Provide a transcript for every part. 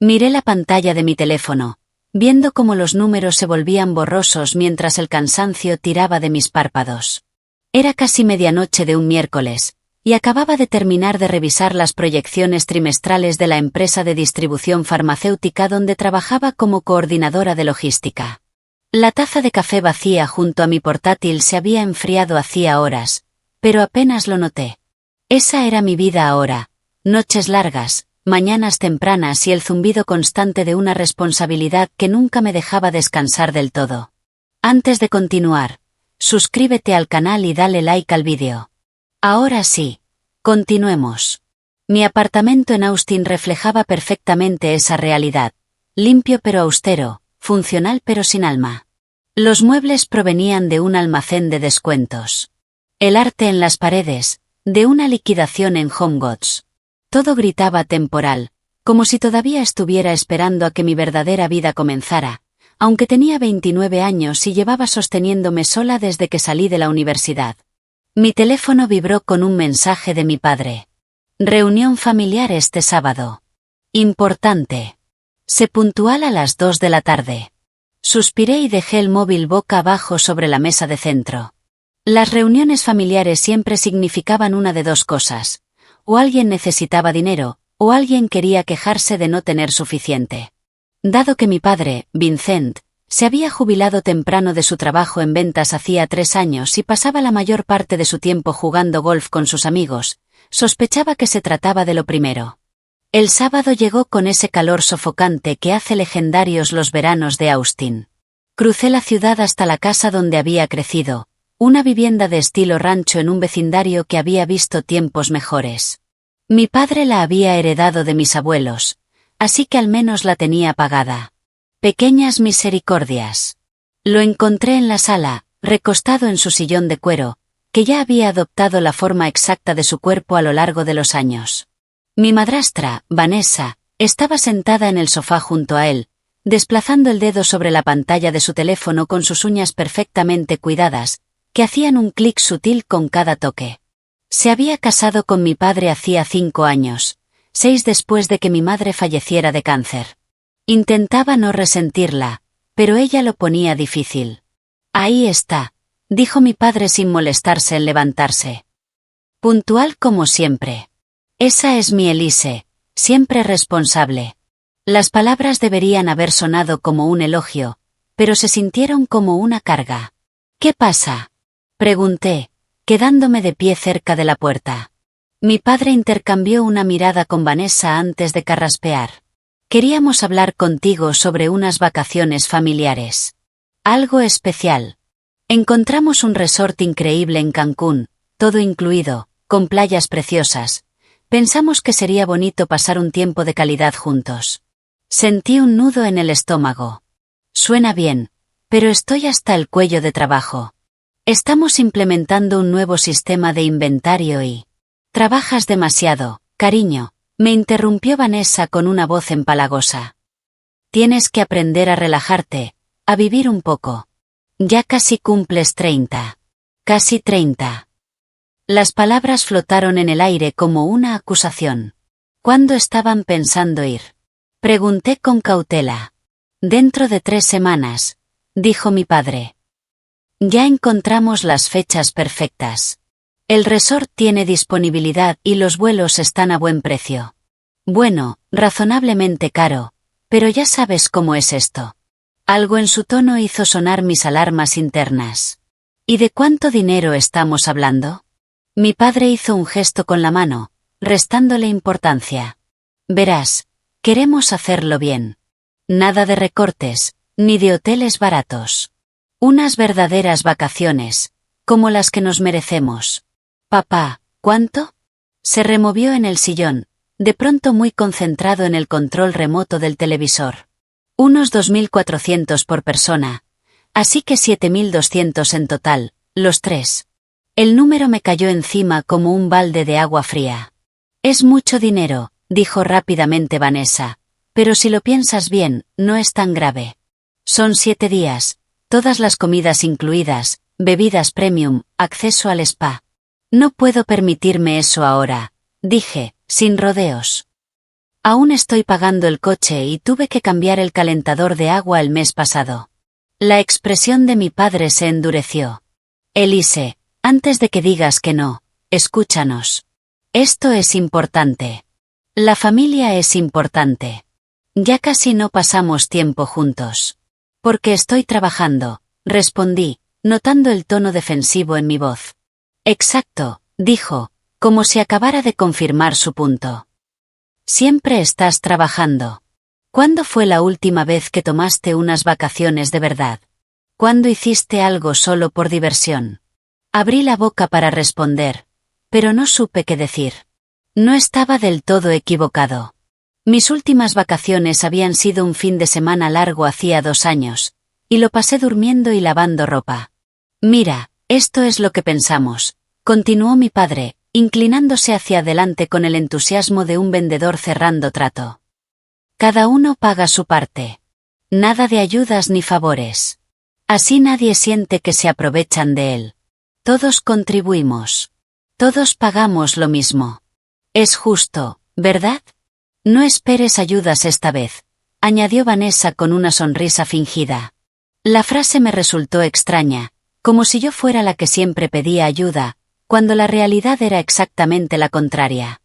Miré la pantalla de mi teléfono, viendo cómo los números se volvían borrosos mientras el cansancio tiraba de mis párpados. Era casi medianoche de un miércoles, y acababa de terminar de revisar las proyecciones trimestrales de la empresa de distribución farmacéutica donde trabajaba como coordinadora de logística. La taza de café vacía junto a mi portátil se había enfriado hacía horas, pero apenas lo noté. Esa era mi vida ahora, noches largas, mañanas tempranas y el zumbido constante de una responsabilidad que nunca me dejaba descansar del todo. Antes de continuar, suscríbete al canal y dale like al vídeo. Ahora sí, continuemos. Mi apartamento en Austin reflejaba perfectamente esa realidad, limpio pero austero, funcional pero sin alma. Los muebles provenían de un almacén de descuentos. El arte en las paredes, de una liquidación en Home Goods. Todo gritaba temporal, como si todavía estuviera esperando a que mi verdadera vida comenzara, aunque tenía 29 años y llevaba sosteniéndome sola desde que salí de la universidad. Mi teléfono vibró con un mensaje de mi padre. Reunión familiar este sábado. Importante. Sé puntual a las 2 de la tarde. Suspiré y dejé el móvil boca abajo sobre la mesa de centro. Las reuniones familiares siempre significaban una de dos cosas. O alguien necesitaba dinero, o alguien quería quejarse de no tener suficiente. Dado que mi padre, Vincent, se había jubilado temprano de su trabajo en ventas hacía 3 años y pasaba la mayor parte de su tiempo jugando golf con sus amigos, sospechaba que se trataba de lo primero. El sábado llegó con ese calor sofocante que hace legendarios los veranos de Austin. Crucé la ciudad hasta la casa donde había crecido, una vivienda de estilo rancho en un vecindario que había visto tiempos mejores. Mi padre la había heredado de mis abuelos, así que al menos la tenía pagada. Pequeñas misericordias. Lo encontré en la sala, recostado en su sillón de cuero, que ya había adoptado la forma exacta de su cuerpo a lo largo de los años. Mi madrastra, Vanessa, estaba sentada en el sofá junto a él, desplazando el dedo sobre la pantalla de su teléfono con sus uñas perfectamente cuidadas, que hacían un clic sutil con cada toque. Se había casado con mi padre hacía 5 años, 6 después de que mi madre falleciera de cáncer. Intentaba no resentirla, pero ella lo ponía difícil. Ahí está, dijo mi padre sin molestarse en levantarse. Puntual como siempre. Esa es mi Elise, siempre responsable. Las palabras deberían haber sonado como un elogio, pero se sintieron como una carga. ¿Qué pasa?, pregunté, quedándome de pie cerca de la puerta. Mi padre intercambió una mirada con Vanessa antes de carraspear. Queríamos hablar contigo sobre unas vacaciones familiares. Algo especial. Encontramos un resort increíble en Cancún, todo incluido, con playas preciosas. Pensamos que sería bonito pasar un tiempo de calidad juntos. Sentí un nudo en el estómago. Suena bien, pero estoy hasta el cuello de trabajo. Estamos implementando un nuevo sistema de inventario y... Trabajas demasiado, cariño, me interrumpió Vanessa con una voz empalagosa. Tienes que aprender a relajarte, a vivir un poco. Ya casi cumples 30. Casi 30. Las palabras flotaron en el aire como una acusación. ¿Cuándo estaban pensando ir? Pregunté con cautela. Dentro de 3 semanas, dijo mi padre. Ya encontramos las fechas perfectas. El resort tiene disponibilidad y los vuelos están a buen precio. Bueno, razonablemente caro, pero ya sabes cómo es esto. Algo en su tono hizo sonar mis alarmas internas. ¿Y de cuánto dinero estamos hablando? Mi padre hizo un gesto con la mano, restándole importancia. Verás, queremos hacerlo bien. Nada de recortes, ni de hoteles baratos. Unas verdaderas vacaciones, como las que nos merecemos. Papá, ¿cuánto? Se removió en el sillón, de pronto muy concentrado en el control remoto del televisor. Unos 2.400 por persona, así que 7.200 en total, los 3. El número me cayó encima como un balde de agua fría. Es mucho dinero, dijo rápidamente Vanessa, pero si lo piensas bien, no es tan grave. Son 7 días, todas las comidas incluidas, bebidas premium, acceso al spa. No puedo permitirme eso ahora, dije, sin rodeos. Aún estoy pagando el coche y tuve que cambiar el calentador de agua el mes pasado. La expresión de mi padre se endureció. Elise, antes de que digas que no, escúchanos. Esto es importante. La familia es importante. Ya casi no pasamos tiempo juntos. Porque estoy trabajando, respondí, notando el tono defensivo en mi voz. Exacto, dijo, como si acabara de confirmar su punto. Siempre estás trabajando. ¿Cuándo fue la última vez que tomaste unas vacaciones de verdad? ¿Cuándo hiciste algo solo por diversión? Abrí la boca para responder, pero no supe qué decir. No estaba del todo equivocado. Mis últimas vacaciones habían sido un fin de semana largo hacía 2 años, y lo pasé durmiendo y lavando ropa. Mira, esto es lo que pensamos, continuó mi padre, inclinándose hacia adelante con el entusiasmo de un vendedor cerrando trato. Cada uno paga su parte. Nada de ayudas ni favores. Así nadie siente que se aprovechan de él. Todos contribuimos. Todos pagamos lo mismo. Es justo, ¿verdad? No esperes ayudas esta vez, añadió Vanessa con una sonrisa fingida. La frase me resultó extraña, como si yo fuera la que siempre pedía ayuda, cuando la realidad era exactamente la contraria.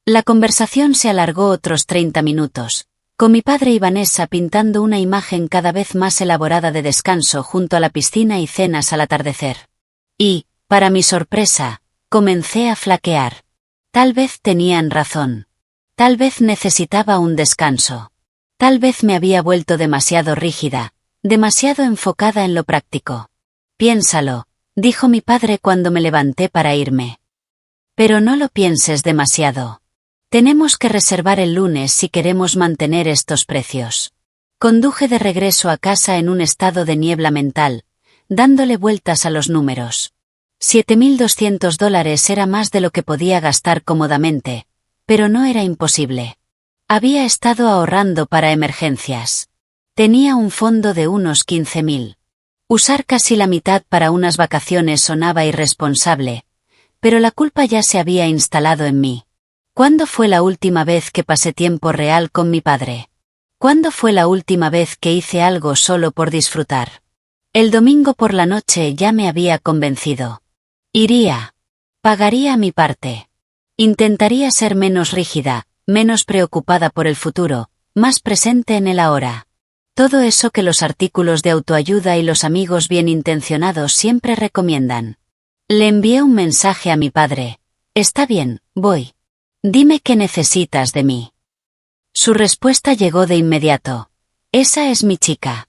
La conversación se alargó otros 30 minutos, con mi padre y Vanessa pintando una imagen cada vez más elaborada de descanso junto a la piscina y cenas al atardecer. Y, para mi sorpresa, comencé a flaquear. Tal vez tenían razón. Tal vez necesitaba un descanso. Tal vez me había vuelto demasiado rígida, demasiado enfocada en lo práctico. Piénsalo, dijo mi padre cuando me levanté para irme. Pero no lo pienses demasiado. Tenemos que reservar el lunes si queremos mantener estos precios. Conduje de regreso a casa en un estado de niebla mental, dándole vueltas a los números. $7.200 era más de lo que podía gastar cómodamente, pero no era imposible. Había estado ahorrando para emergencias. Tenía un fondo de unos 15.000. Usar casi la mitad para unas vacaciones sonaba irresponsable, pero la culpa ya se había instalado en mí. ¿Cuándo fue la última vez que pasé tiempo real con mi padre? ¿Cuándo fue la última vez que hice algo solo por disfrutar? El domingo por la noche ya me había convencido. Iría. Pagaría mi parte. Intentaría ser menos rígida, menos preocupada por el futuro, más presente en el ahora. Todo eso que los artículos de autoayuda y los amigos bien intencionados siempre recomiendan. Le envié un mensaje a mi padre. Está bien, voy. Dime qué necesitas de mí. Su respuesta llegó de inmediato. Esa es mi chica.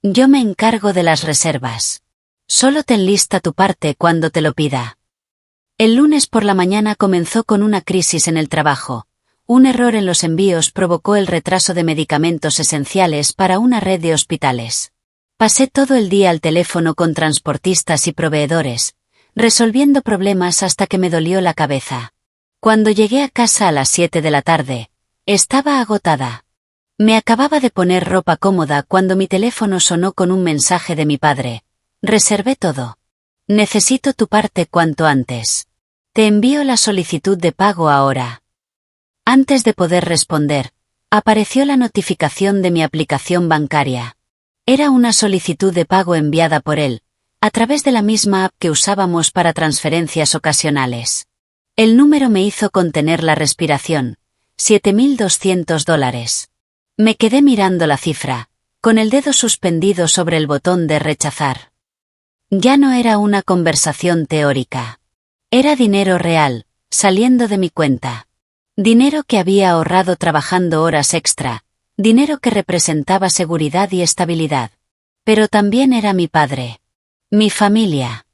Yo me encargo de las reservas. Solo ten lista tu parte cuando te lo pida. El lunes por la mañana comenzó con una crisis en el trabajo. Un error en los envíos provocó el retraso de medicamentos esenciales para una red de hospitales. Pasé todo el día al teléfono con transportistas y proveedores, resolviendo problemas hasta que me dolió la cabeza. Cuando llegué a casa a las 7 de la tarde, estaba agotada. Me acababa de poner ropa cómoda cuando mi teléfono sonó con un mensaje de mi padre. Reservé todo. Necesito tu parte cuanto antes. Te envío la solicitud de pago ahora. Antes de poder responder, apareció la notificación de mi aplicación bancaria. Era una solicitud de pago enviada por él, a través de la misma app que usábamos para transferencias ocasionales. El número me hizo contener la respiración. $7.200. Me quedé mirando la cifra, con el dedo suspendido sobre el botón de rechazar. Ya no era una conversación teórica. Era dinero real, saliendo de mi cuenta. Dinero que había ahorrado trabajando horas extra, dinero que representaba seguridad y estabilidad. Pero también era mi padre. Mi familia.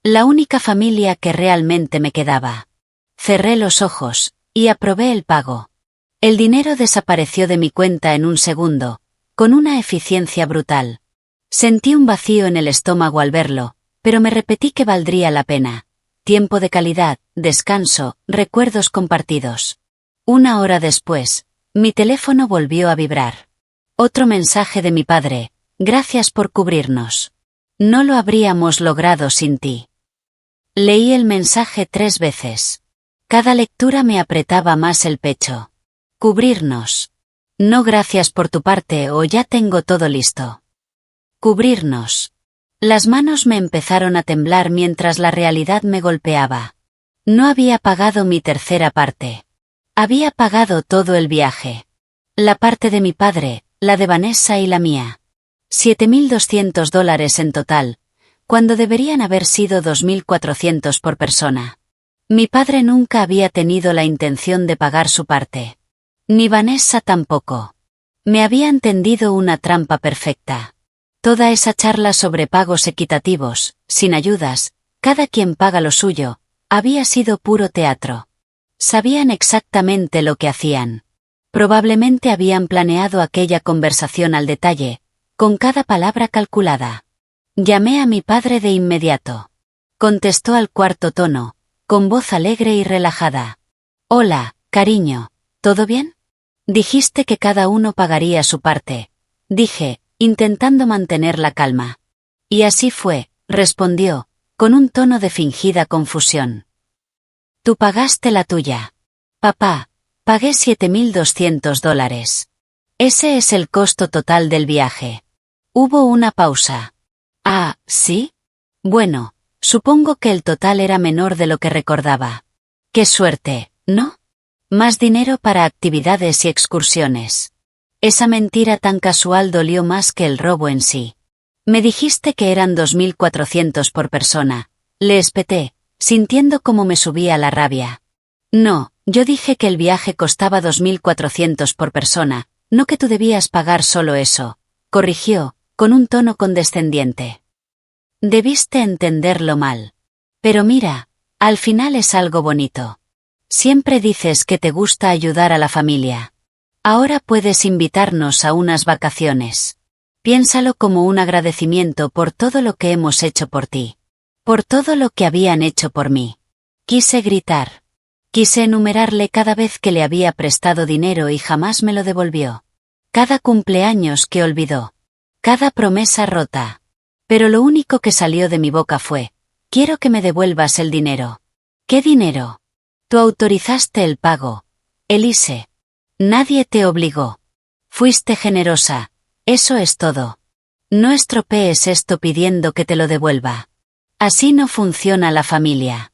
La única familia que realmente me quedaba. Cerré los ojos, y aprobé el pago. El dinero desapareció de mi cuenta en un segundo, con una eficiencia brutal. Sentí un vacío en el estómago al verlo, pero me repetí que valdría la pena. Tiempo de calidad, descanso, recuerdos compartidos. 1 hora después, mi teléfono volvió a vibrar. Otro mensaje de mi padre. Gracias por cubrirnos. No lo habríamos logrado sin ti. Leí el mensaje 3 veces. Cada lectura me apretaba más el pecho. Cubrirnos. No, gracias por tu parte, o ya tengo todo listo. Cubrirnos. Las manos me empezaron a temblar mientras la realidad me golpeaba. No había pagado mi tercera parte. Había pagado todo el viaje. La parte de mi padre, la de Vanessa y la mía. $7.200 en total, cuando deberían haber sido 2.400 por persona. Mi padre nunca había tenido la intención de pagar su parte. Ni Vanessa tampoco. Me habían tendido una trampa perfecta. Toda esa charla sobre pagos equitativos, sin ayudas, cada quien paga lo suyo, había sido puro teatro. Sabían exactamente lo que hacían. Probablemente habían planeado aquella conversación al detalle, con cada palabra calculada. Llamé a mi padre de inmediato. Contestó al cuarto tono, con voz alegre y relajada. Hola, cariño, ¿todo bien? Dijiste que cada uno pagaría su parte, dije, intentando mantener la calma. Y así fue, respondió, con un tono de fingida confusión. Tú pagaste la tuya. Papá, pagué $7.200. Ese es el costo total del viaje. Hubo una pausa. Ah, ¿sí? Bueno, supongo que el total era menor de lo que recordaba. Qué suerte, ¿no? Más dinero para actividades y excursiones. Esa mentira tan casual dolió más que el robo en sí. Me dijiste que eran 2.400 por persona, le espeté, sintiendo cómo me subía la rabia. No, yo dije que el viaje costaba 2.400 por persona, no que tú debías pagar solo eso, corrigió, con un tono condescendiente. Debiste entenderlo mal. Pero mira, al final es algo bonito. Siempre dices que te gusta ayudar a la familia. Ahora puedes invitarnos a unas vacaciones. Piénsalo como un agradecimiento por todo lo que hemos hecho por ti. Por todo lo que habían hecho por mí. Quise gritar. Quise enumerarle cada vez que le había prestado dinero y jamás me lo devolvió. Cada cumpleaños que olvidó. Cada promesa rota. Pero lo único que salió de mi boca fue, quiero que me devuelvas el dinero. ¿Qué dinero? Tú autorizaste el pago. Elise. Nadie te obligó. Fuiste generosa. Eso es todo. No estropees esto pidiendo que te lo devuelva. Así no funciona la familia.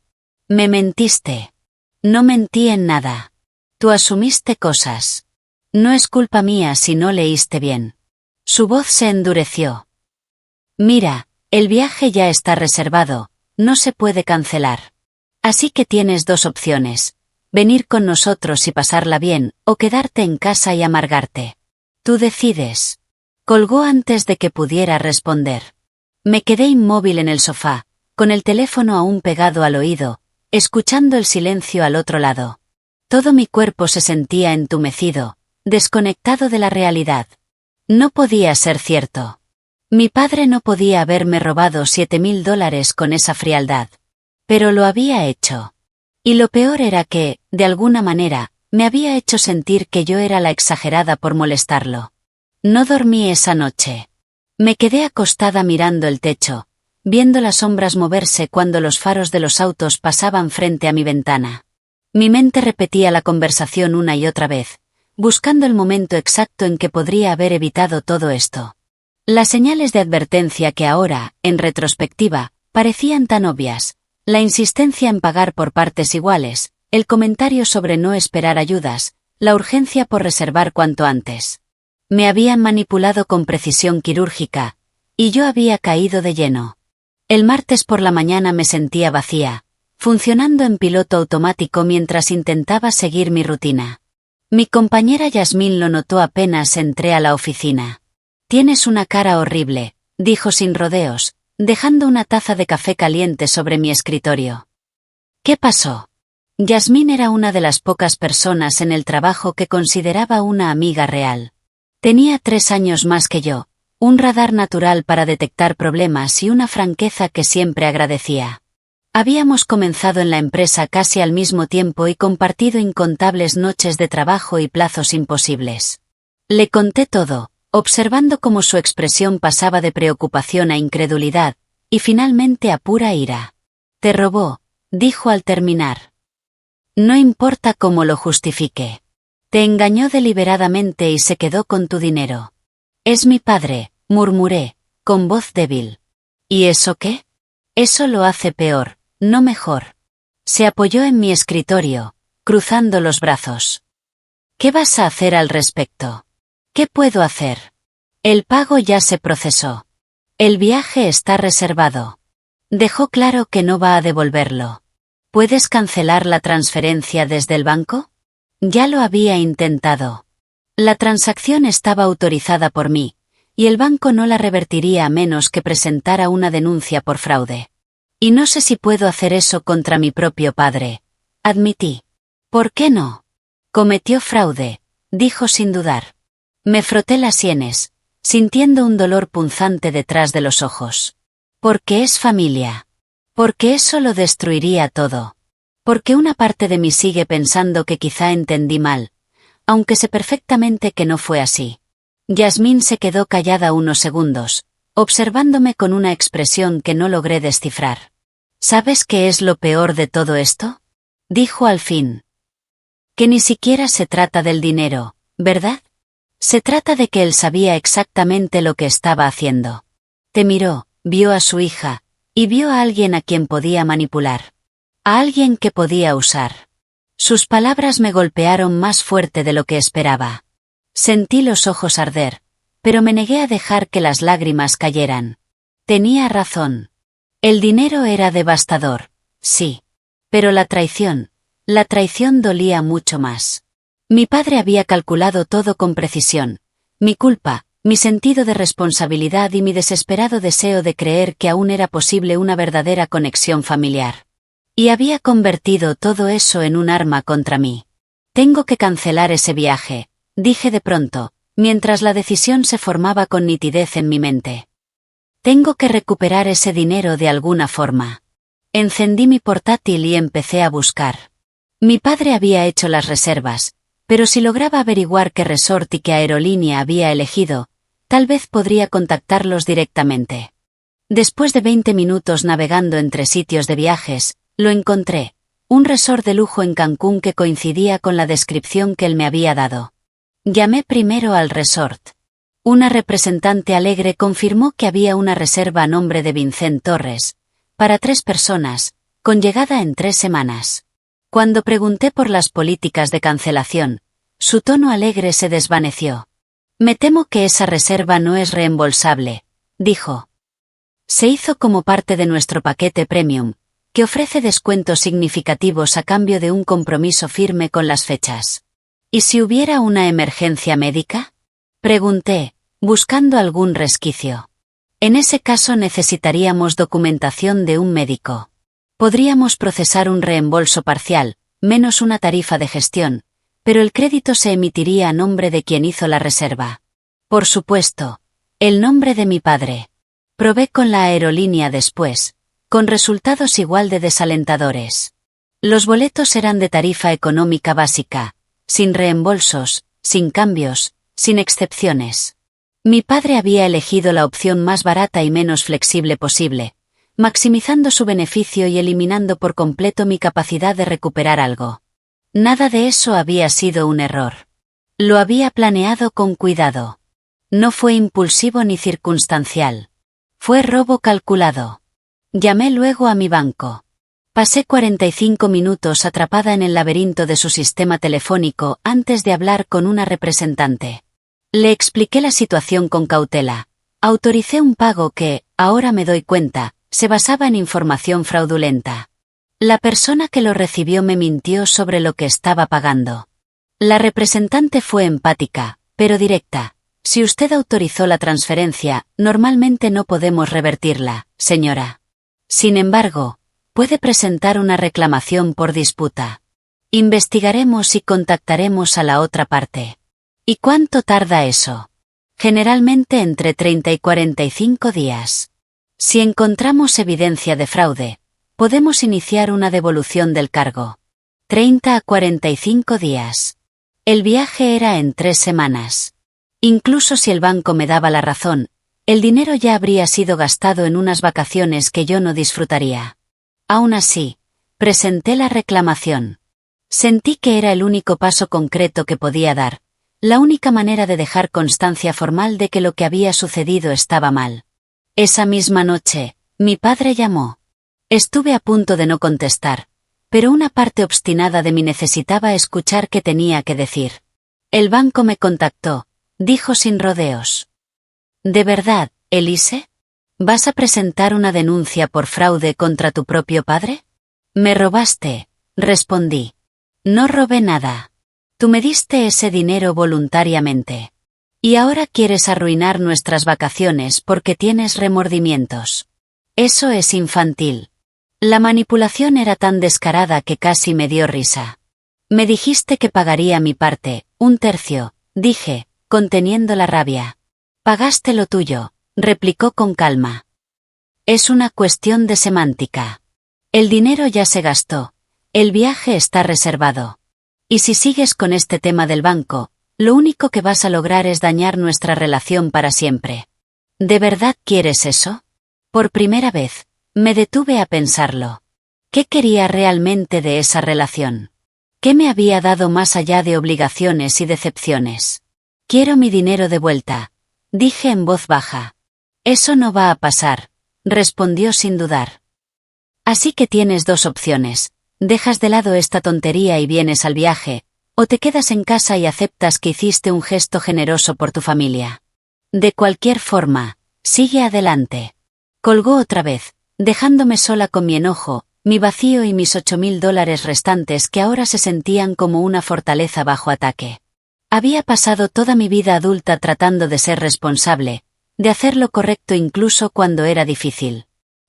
Me mentiste. No mentí en nada. Tú asumiste cosas. No es culpa mía si no leíste bien. Su voz se endureció. Mira, el viaje ya está reservado, no se puede cancelar. Así que tienes dos opciones, venir con nosotros y pasarla bien, o quedarte en casa y amargarte. Tú decides. Colgó antes de que pudiera responder. Me quedé inmóvil en el sofá, con el teléfono aún pegado al oído, escuchando el silencio al otro lado. Todo mi cuerpo se sentía entumecido, desconectado de la realidad. No podía ser cierto. Mi padre no podía haberme robado $7.000 con esa frialdad. Pero lo había hecho. Y lo peor era que, de alguna manera, me había hecho sentir que yo era la exagerada por molestarlo. No dormí esa noche. Me quedé acostada mirando el techo, viendo las sombras moverse cuando los faros de los autos pasaban frente a mi ventana. Mi mente repetía la conversación una y otra vez, buscando el momento exacto en que podría haber evitado todo esto. Las señales de advertencia que ahora, en retrospectiva, parecían tan obvias, la insistencia en pagar por partes iguales, el comentario sobre no esperar ayudas, la urgencia por reservar cuanto antes. Me habían manipulado con precisión quirúrgica, y yo había caído de lleno. El martes por la mañana me sentía vacía, funcionando en piloto automático mientras intentaba seguir mi rutina. Mi compañera Yasmín lo notó apenas entré a la oficina. Tienes una cara horrible, dijo sin rodeos, dejando una taza de café caliente sobre mi escritorio. ¿Qué pasó? Yasmín era una de las pocas personas en el trabajo que consideraba una amiga real. Tenía 3 años más que yo, un radar natural para detectar problemas y una franqueza que siempre agradecía. Habíamos comenzado en la empresa casi al mismo tiempo y compartido incontables noches de trabajo y plazos imposibles. Le conté todo, observando cómo su expresión pasaba de preocupación a incredulidad, y finalmente a pura ira. Te robó, dijo al terminar. No importa cómo lo justifique. Te engañó deliberadamente y se quedó con tu dinero. Es mi padre, murmuré, con voz débil. ¿Y eso qué? Eso lo hace peor, no mejor. Se apoyó en mi escritorio, cruzando los brazos. ¿Qué vas a hacer al respecto? ¿Qué puedo hacer? El pago ya se procesó. El viaje está reservado. Dejó claro que no va a devolverlo. ¿Puedes cancelar la transferencia desde el banco? Ya lo había intentado. La transacción estaba autorizada por mí, y el banco no la revertiría a menos que presentara una denuncia por fraude. Y no sé si puedo hacer eso contra mi propio padre, admití. ¿Por qué no? Cometió fraude, dijo sin dudar. Me froté las sienes, sintiendo un dolor punzante detrás de los ojos. Porque es familia. Porque eso lo destruiría todo. Porque una parte de mí sigue pensando que quizá entendí mal, aunque sé perfectamente que no fue así. Yasmín se quedó callada unos segundos, observándome con una expresión que no logré descifrar. ¿Sabes qué es lo peor de todo esto? Dijo al fin. Que ni siquiera se trata del dinero, ¿verdad? Se trata de que él sabía exactamente lo que estaba haciendo. Te miró, vio a su hija, y vio a alguien a quien podía manipular. A alguien que podía usar. Sus palabras me golpearon más fuerte de lo que esperaba. Sentí los ojos arder, pero me negué a dejar que las lágrimas cayeran. Tenía razón. El dinero era devastador, sí. Pero la traición dolía mucho más. Mi padre había calculado todo con precisión. Mi culpa, mi sentido de responsabilidad y mi desesperado deseo de creer que aún era posible una verdadera conexión familiar. Y había convertido todo eso en un arma contra mí. Tengo que cancelar ese viaje, dije de pronto, mientras la decisión se formaba con nitidez en mi mente. Tengo que recuperar ese dinero de alguna forma. Encendí mi portátil y empecé a buscar. Mi padre había hecho las reservas, pero si lograba averiguar qué resort y qué aerolínea había elegido, tal vez podría contactarlos directamente. Después de 20 minutos navegando entre sitios de viajes, lo encontré, un resort de lujo en Cancún que coincidía con la descripción que él me había dado. Llamé primero al resort. Una representante alegre confirmó que había una reserva a nombre de Vincent Torres, para 3 personas, con llegada en 3 semanas. Cuando pregunté por las políticas de cancelación, su tono alegre se desvaneció. Me temo que esa reserva no es reembolsable, dijo. Se hizo como parte de nuestro paquete premium, que ofrece descuentos significativos a cambio de un compromiso firme con las fechas. ¿Y si hubiera una emergencia médica? Pregunté, buscando algún resquicio. En ese caso necesitaríamos documentación de un médico. Podríamos procesar un reembolso parcial, menos una tarifa de gestión, pero el crédito se emitiría a nombre de quien hizo la reserva. Por supuesto, el nombre de mi padre. Probé con la aerolínea después, con resultados igual de desalentadores. Los boletos eran de tarifa económica básica, sin reembolsos, sin cambios, sin excepciones. Mi padre había elegido la opción más barata y menos flexible posible, maximizando su beneficio y eliminando por completo mi capacidad de recuperar algo. Nada de eso había sido un error. Lo había planeado con cuidado. No fue impulsivo ni circunstancial. Fue robo calculado. Llamé luego a mi banco. Pasé 45 minutos atrapada en el laberinto de su sistema telefónico antes de hablar con una representante. Le expliqué la situación con cautela. Autoricé un pago que, ahora me doy cuenta, se basaba en información fraudulenta. La persona que lo recibió me mintió sobre lo que estaba pagando. La representante fue empática, pero directa. Si usted autorizó la transferencia, normalmente no podemos revertirla, señora. Sin embargo, puede presentar una reclamación por disputa. Investigaremos y contactaremos a la otra parte. ¿Y cuánto tarda eso? Generalmente entre 30 y 45 días. Si encontramos evidencia de fraude, podemos iniciar una devolución del cargo. 30 a 45 días. El viaje era en 3 semanas. Incluso si el banco me daba la razón, el dinero ya habría sido gastado en unas vacaciones que yo no disfrutaría. Aún así, presenté la reclamación. Sentí que era el único paso concreto que podía dar, la única manera de dejar constancia formal de que lo que había sucedido estaba mal. Esa misma noche, mi padre llamó. Estuve a punto de no contestar, pero una parte obstinada de mí necesitaba escuchar qué tenía que decir. El banco me contactó, dijo sin rodeos. ¿De verdad, Elise? ¿Vas a presentar una denuncia por fraude contra tu propio padre? Me robaste, respondí. No robé nada. Tú me diste ese dinero voluntariamente. Y ahora quieres arruinar nuestras vacaciones porque tienes remordimientos. Eso es infantil. La manipulación era tan descarada que casi me dio risa. Me dijiste que pagaría mi parte, 1/3, dije, conteniendo la rabia. Pagaste lo tuyo, replicó con calma. Es una cuestión de semántica. El dinero ya se gastó. El viaje está reservado. Y si sigues con este tema del banco, lo único que vas a lograr es dañar nuestra relación para siempre. ¿De verdad quieres eso? Por primera vez, me detuve a pensarlo. ¿Qué quería realmente de esa relación? ¿Qué me había dado más allá de obligaciones y decepciones? Quiero mi dinero de vuelta, dije en voz baja. Eso no va a pasar, respondió sin dudar. Así que tienes dos opciones. Dejas de lado esta tontería y vienes al viaje, o te quedas en casa y aceptas que hiciste un gesto generoso por tu familia. De cualquier forma, sigue adelante. Colgó otra vez, dejándome sola con mi enojo, mi vacío y mis $8,000 restantes que ahora se sentían como una fortaleza bajo ataque. Había pasado toda mi vida adulta tratando de ser responsable, de hacer lo correcto incluso cuando era difícil.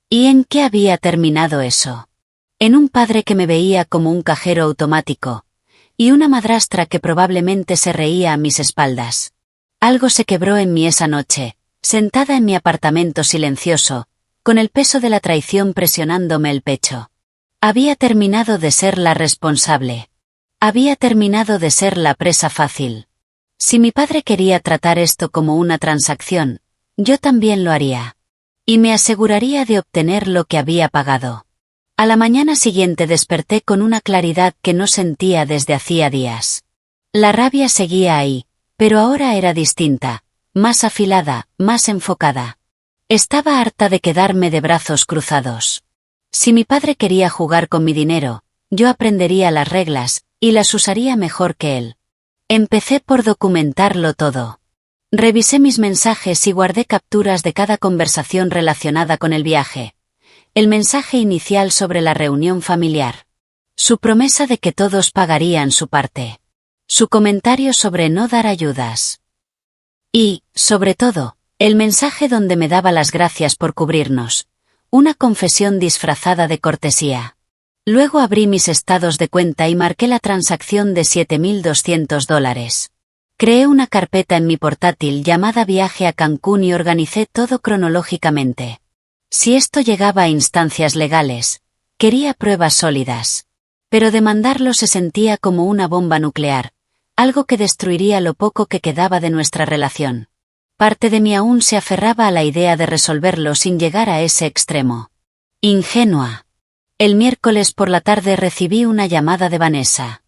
¿Y en qué había terminado eso? En un padre que me veía como un cajero automático, y una madrastra que probablemente se reía a mis espaldas. Algo se quebró en mí esa noche, sentada en mi apartamento silencioso, con el peso de la traición presionándome el pecho. Había terminado de ser la responsable. Había terminado de ser la presa fácil. Si mi padre quería tratar esto como una transacción, yo también lo haría. Y me aseguraría de obtener lo que había pagado. A la mañana siguiente desperté con una claridad que no sentía desde hacía días. La rabia seguía ahí, pero ahora era distinta, más afilada, más enfocada. Estaba harta de quedarme de brazos cruzados. Si mi padre quería jugar con mi dinero, yo aprendería las reglas, y las usaría mejor que él. Empecé por documentarlo todo. Revisé mis mensajes y guardé capturas de cada conversación relacionada con el viaje. El mensaje inicial sobre la reunión familiar. Su promesa de que todos pagarían su parte. Su comentario sobre no dar ayudas. Y, sobre todo, el mensaje donde me daba las gracias por cubrirnos. Una confesión disfrazada de cortesía. Luego abrí mis estados de cuenta y marqué la transacción de $7,200. Creé una carpeta en mi portátil llamada Viaje a Cancún y organicé todo cronológicamente. Si esto llegaba a instancias legales, quería pruebas sólidas. Pero demandarlo se sentía como una bomba nuclear, algo que destruiría lo poco que quedaba de nuestra relación. Parte de mí aún se aferraba a la idea de resolverlo sin llegar a ese extremo. Ingenua. El miércoles por la tarde recibí una llamada de Vanessa.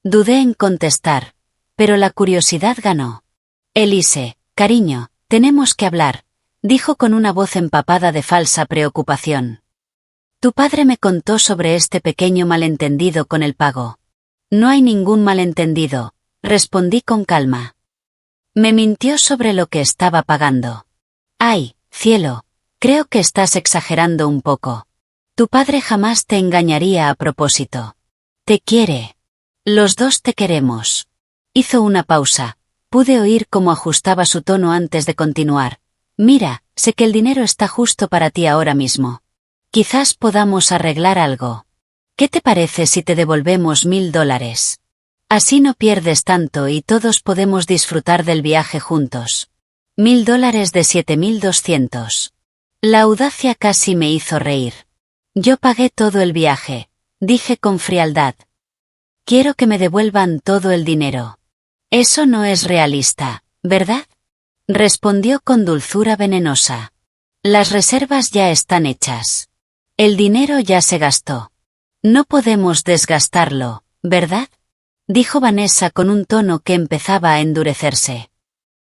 Dudé en contestar, pero la curiosidad ganó. Elise, cariño, tenemos que hablar, dijo con una voz empapada de falsa preocupación. Tu padre me contó sobre este pequeño malentendido con el pago. No hay ningún malentendido, respondí con calma. Me mintió sobre lo que estaba pagando. Ay, cielo, creo que estás exagerando un poco. Tu padre jamás te engañaría a propósito. Te quiere. Los dos te queremos. Hizo una pausa. Pude oír cómo ajustaba su tono antes de continuar. Mira, sé que el dinero está justo para ti ahora mismo. Quizás podamos arreglar algo. ¿Qué te parece si te devolvemos $1,000? Así no pierdes tanto y todos podemos disfrutar del viaje juntos. $1,000 de 7,200. La audacia casi me hizo reír. Yo pagué todo el viaje, dije con frialdad. Quiero que me devuelvan todo el dinero. Eso no es realista, ¿verdad? Respondió con dulzura venenosa. Las reservas ya están hechas. El dinero ya se gastó. No podemos desgastarlo, ¿verdad? Dijo Vanessa con un tono que empezaba a endurecerse.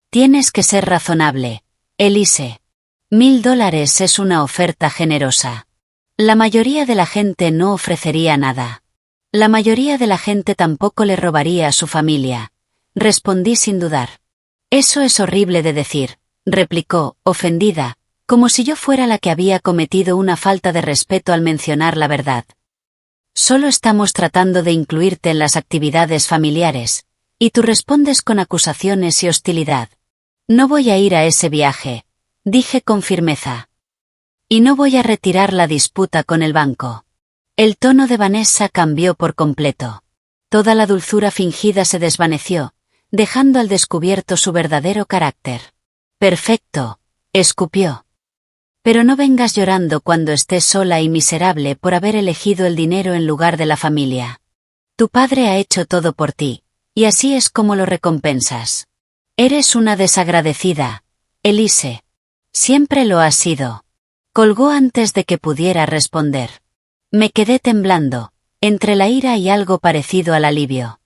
Tienes que ser razonable, Elise. $1000 es una oferta generosa. La mayoría de la gente no ofrecería nada. La mayoría de la gente tampoco le robaría a su familia. Respondí sin dudar. Eso es horrible de decir, replicó, ofendida, como si yo fuera la que había cometido una falta de respeto al mencionar la verdad. Solo estamos tratando de incluirte en las actividades familiares, y tú respondes con acusaciones y hostilidad. No voy a ir a ese viaje, dije con firmeza. Y no voy a retirar la disputa con el banco. El tono de Vanessa cambió por completo. Toda la dulzura fingida se desvaneció, dejando al descubierto su verdadero carácter. Perfecto, escupió. Pero no vengas llorando cuando estés sola y miserable por haber elegido el dinero en lugar de la familia. Tu padre ha hecho todo por ti, y así es como lo recompensas. Eres una desagradecida, Elise. Siempre lo has sido. Colgó antes de que pudiera responder. Me quedé temblando, entre la ira y algo parecido al alivio.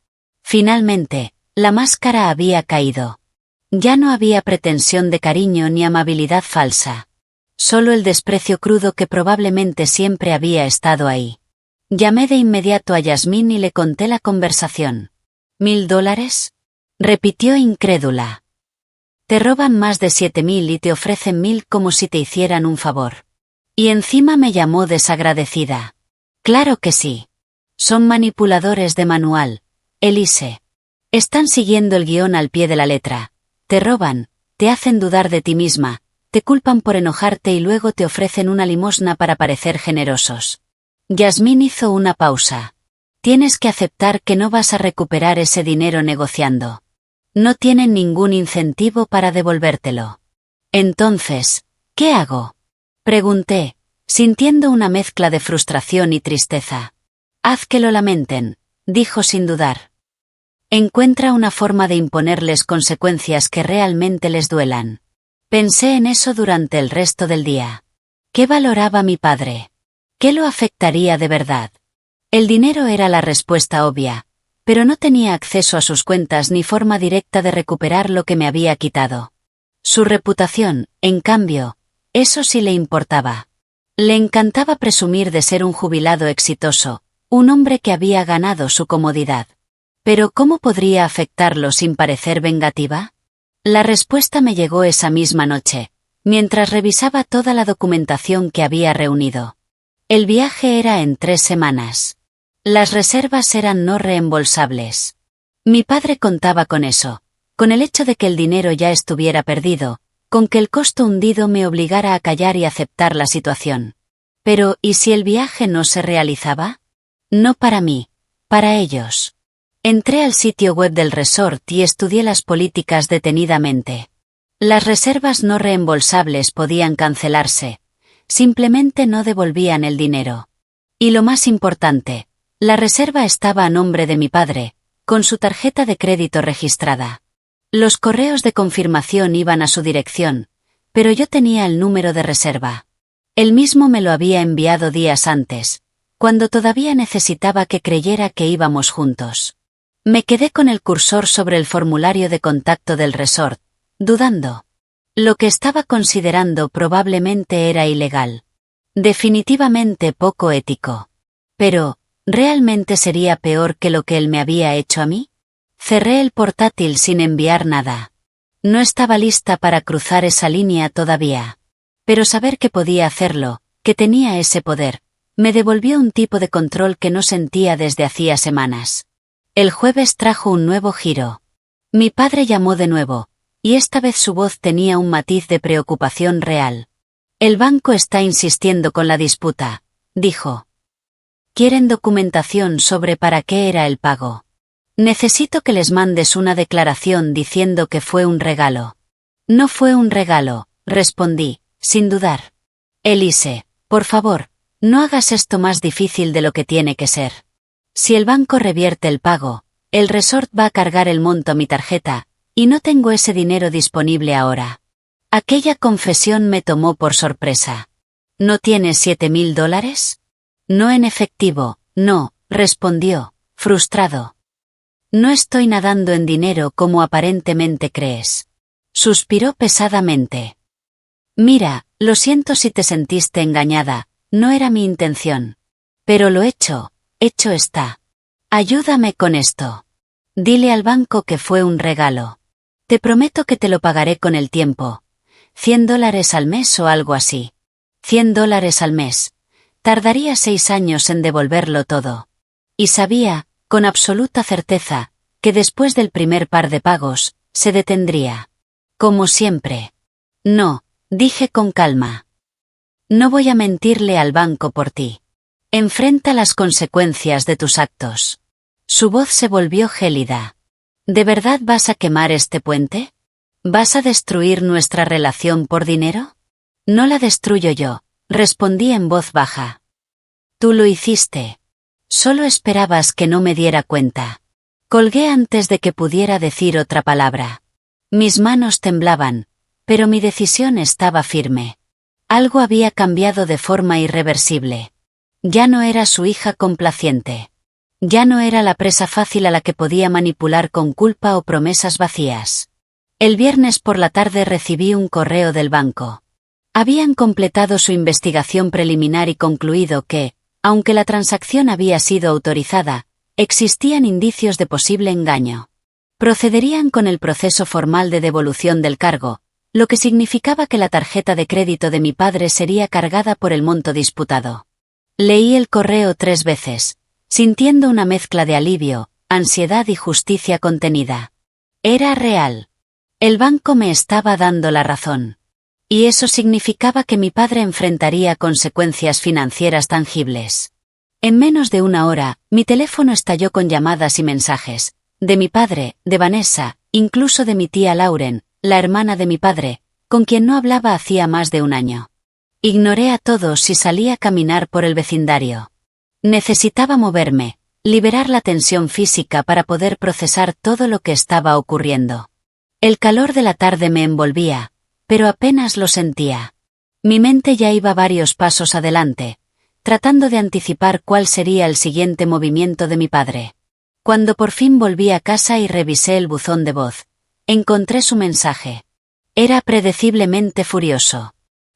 Finalmente, la máscara había caído. Ya no había pretensión de cariño ni amabilidad falsa. Solo el desprecio crudo que probablemente siempre había estado ahí. Llamé de inmediato a Yasmín y le conté la conversación. $1000, repitió incrédula. Te roban más de 7000 y te ofrecen 1000 como si te hicieran un favor. Y encima me llamó desagradecida. Claro que sí. Son manipuladores de manual, Elise. Están siguiendo el guión al pie de la letra. Te roban, te hacen dudar de ti misma, te culpan por enojarte y luego te ofrecen una limosna para parecer generosos. Yasmín hizo una pausa. Tienes que aceptar que no vas a recuperar ese dinero negociando. No tienen ningún incentivo para devolvértelo. Entonces, ¿qué hago? Pregunté, sintiendo una mezcla de frustración y tristeza. Haz que lo lamenten, dijo sin dudar. Encuentra una forma de imponerles consecuencias que realmente les duelan. Pensé en eso durante el resto del día. ¿Qué valoraba mi padre? ¿Qué lo afectaría de verdad? El dinero era la respuesta obvia, pero no tenía acceso a sus cuentas ni forma directa de recuperar lo que me había quitado. Su reputación, en cambio, eso sí le importaba. Le encantaba presumir de ser un jubilado exitoso, un hombre que había ganado su comodidad. Pero ¿cómo podría afectarlo sin parecer vengativa? La respuesta me llegó esa misma noche, mientras revisaba toda la documentación que había reunido. El viaje era en 3 semanas. Las reservas eran no reembolsables. Mi padre contaba con eso, con el hecho de que el dinero ya estuviera perdido, con que el costo hundido me obligara a callar y aceptar la situación. Pero, ¿y si el viaje no se realizaba? No para mí, para ellos. Entré al sitio web del resort y estudié las políticas detenidamente. Las reservas no reembolsables podían cancelarse, simplemente no devolvían el dinero. Y lo más importante, la reserva estaba a nombre de mi padre, con su tarjeta de crédito registrada. Los correos de confirmación iban a su dirección, pero yo tenía el número de reserva. Él mismo me lo había enviado días antes, cuando todavía necesitaba que creyera que íbamos juntos. Me quedé con el cursor sobre el formulario de contacto del resort, dudando. Lo que estaba considerando probablemente era ilegal. Definitivamente poco ético. Pero, ¿realmente sería peor que lo que él me había hecho a mí? Cerré el portátil sin enviar nada. No estaba lista para cruzar esa línea todavía. Pero saber que podía hacerlo, que tenía ese poder, me devolvió un tipo de control que no sentía desde hacía semanas. El jueves trajo un nuevo giro. Mi padre llamó de nuevo, y esta vez su voz tenía un matiz de preocupación real. El banco está insistiendo con la disputa, dijo. Quieren documentación sobre para qué era el pago. Necesito que les mandes una declaración diciendo que fue un regalo. No fue un regalo, respondí, sin dudar. Elise, por favor, no hagas esto más difícil de lo que tiene que ser. Si el banco revierte el pago, el resort va a cargar el monto a mi tarjeta, y no tengo ese dinero disponible ahora. Aquella confesión me tomó por sorpresa. ¿No tienes $7000? No en efectivo, no, respondió, frustrado. No estoy nadando en dinero como aparentemente crees. Suspiró pesadamente. Mira, lo siento si te sentiste engañada, no era mi intención. Pero lo hecho está. Ayúdame con esto. Dile al banco que fue un regalo. Te prometo que te lo pagaré con el tiempo. $100 al mes o algo así. $100 al mes. Tardaría 6 años en devolverlo todo. Y sabía, con absoluta certeza, que después del primer par de pagos, se detendría. Como siempre. No, dije con calma. No voy a mentirle al banco por ti. Enfrenta las consecuencias de tus actos. Su voz se volvió gélida. ¿De verdad vas a quemar este puente? ¿Vas a destruir nuestra relación por dinero? No la destruyo yo, respondí en voz baja. Tú lo hiciste. Solo esperabas que no me diera cuenta. Colgué antes de que pudiera decir otra palabra. Mis manos temblaban, pero mi decisión estaba firme. Algo había cambiado de forma irreversible. Ya no era su hija complaciente. Ya no era la presa fácil a la que podía manipular con culpa o promesas vacías. El viernes por la tarde recibí un correo del banco. Habían completado su investigación preliminar y concluido que, aunque la transacción había sido autorizada, existían indicios de posible engaño. Procederían con el proceso formal de devolución del cargo, lo que significaba que la tarjeta de crédito de mi padre sería cargada por el monto disputado. Leí el correo 3 veces, sintiendo una mezcla de alivio, ansiedad y justicia contenida. Era real. El banco me estaba dando la razón. Y eso significaba que mi padre enfrentaría consecuencias financieras tangibles. En menos de una hora, mi teléfono estalló con llamadas y mensajes. De mi padre, de Vanessa, incluso de mi tía Lauren, la hermana de mi padre, con quien no hablaba hacía más de un año. Ignoré a todos y salí a caminar por el vecindario. Necesitaba moverme, liberar la tensión física para poder procesar todo lo que estaba ocurriendo. El calor de la tarde me envolvía, pero apenas lo sentía. Mi mente ya iba varios pasos adelante, tratando de anticipar cuál sería el siguiente movimiento de mi padre. Cuando por fin volví a casa y revisé el buzón de voz, encontré su mensaje. Era predeciblemente furioso.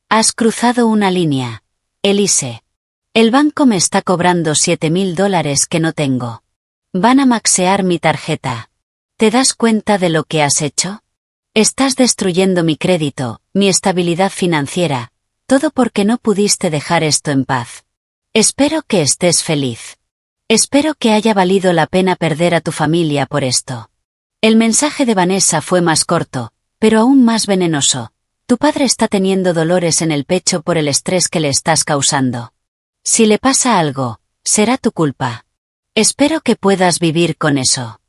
Has cruzado una línea, Elise. El banco me está cobrando $7,000 que no tengo. Van a maxear mi tarjeta. ¿Te das cuenta de lo que has hecho? Estás destruyendo mi crédito, mi estabilidad financiera, todo porque no pudiste dejar esto en paz. Espero que estés feliz. Espero que haya valido la pena perder a tu familia por esto. El mensaje de Vanessa fue más corto, pero aún más venenoso. Tu padre está teniendo dolores en el pecho por el estrés que le estás causando. Si le pasa algo, será tu culpa. Espero que puedas vivir con eso.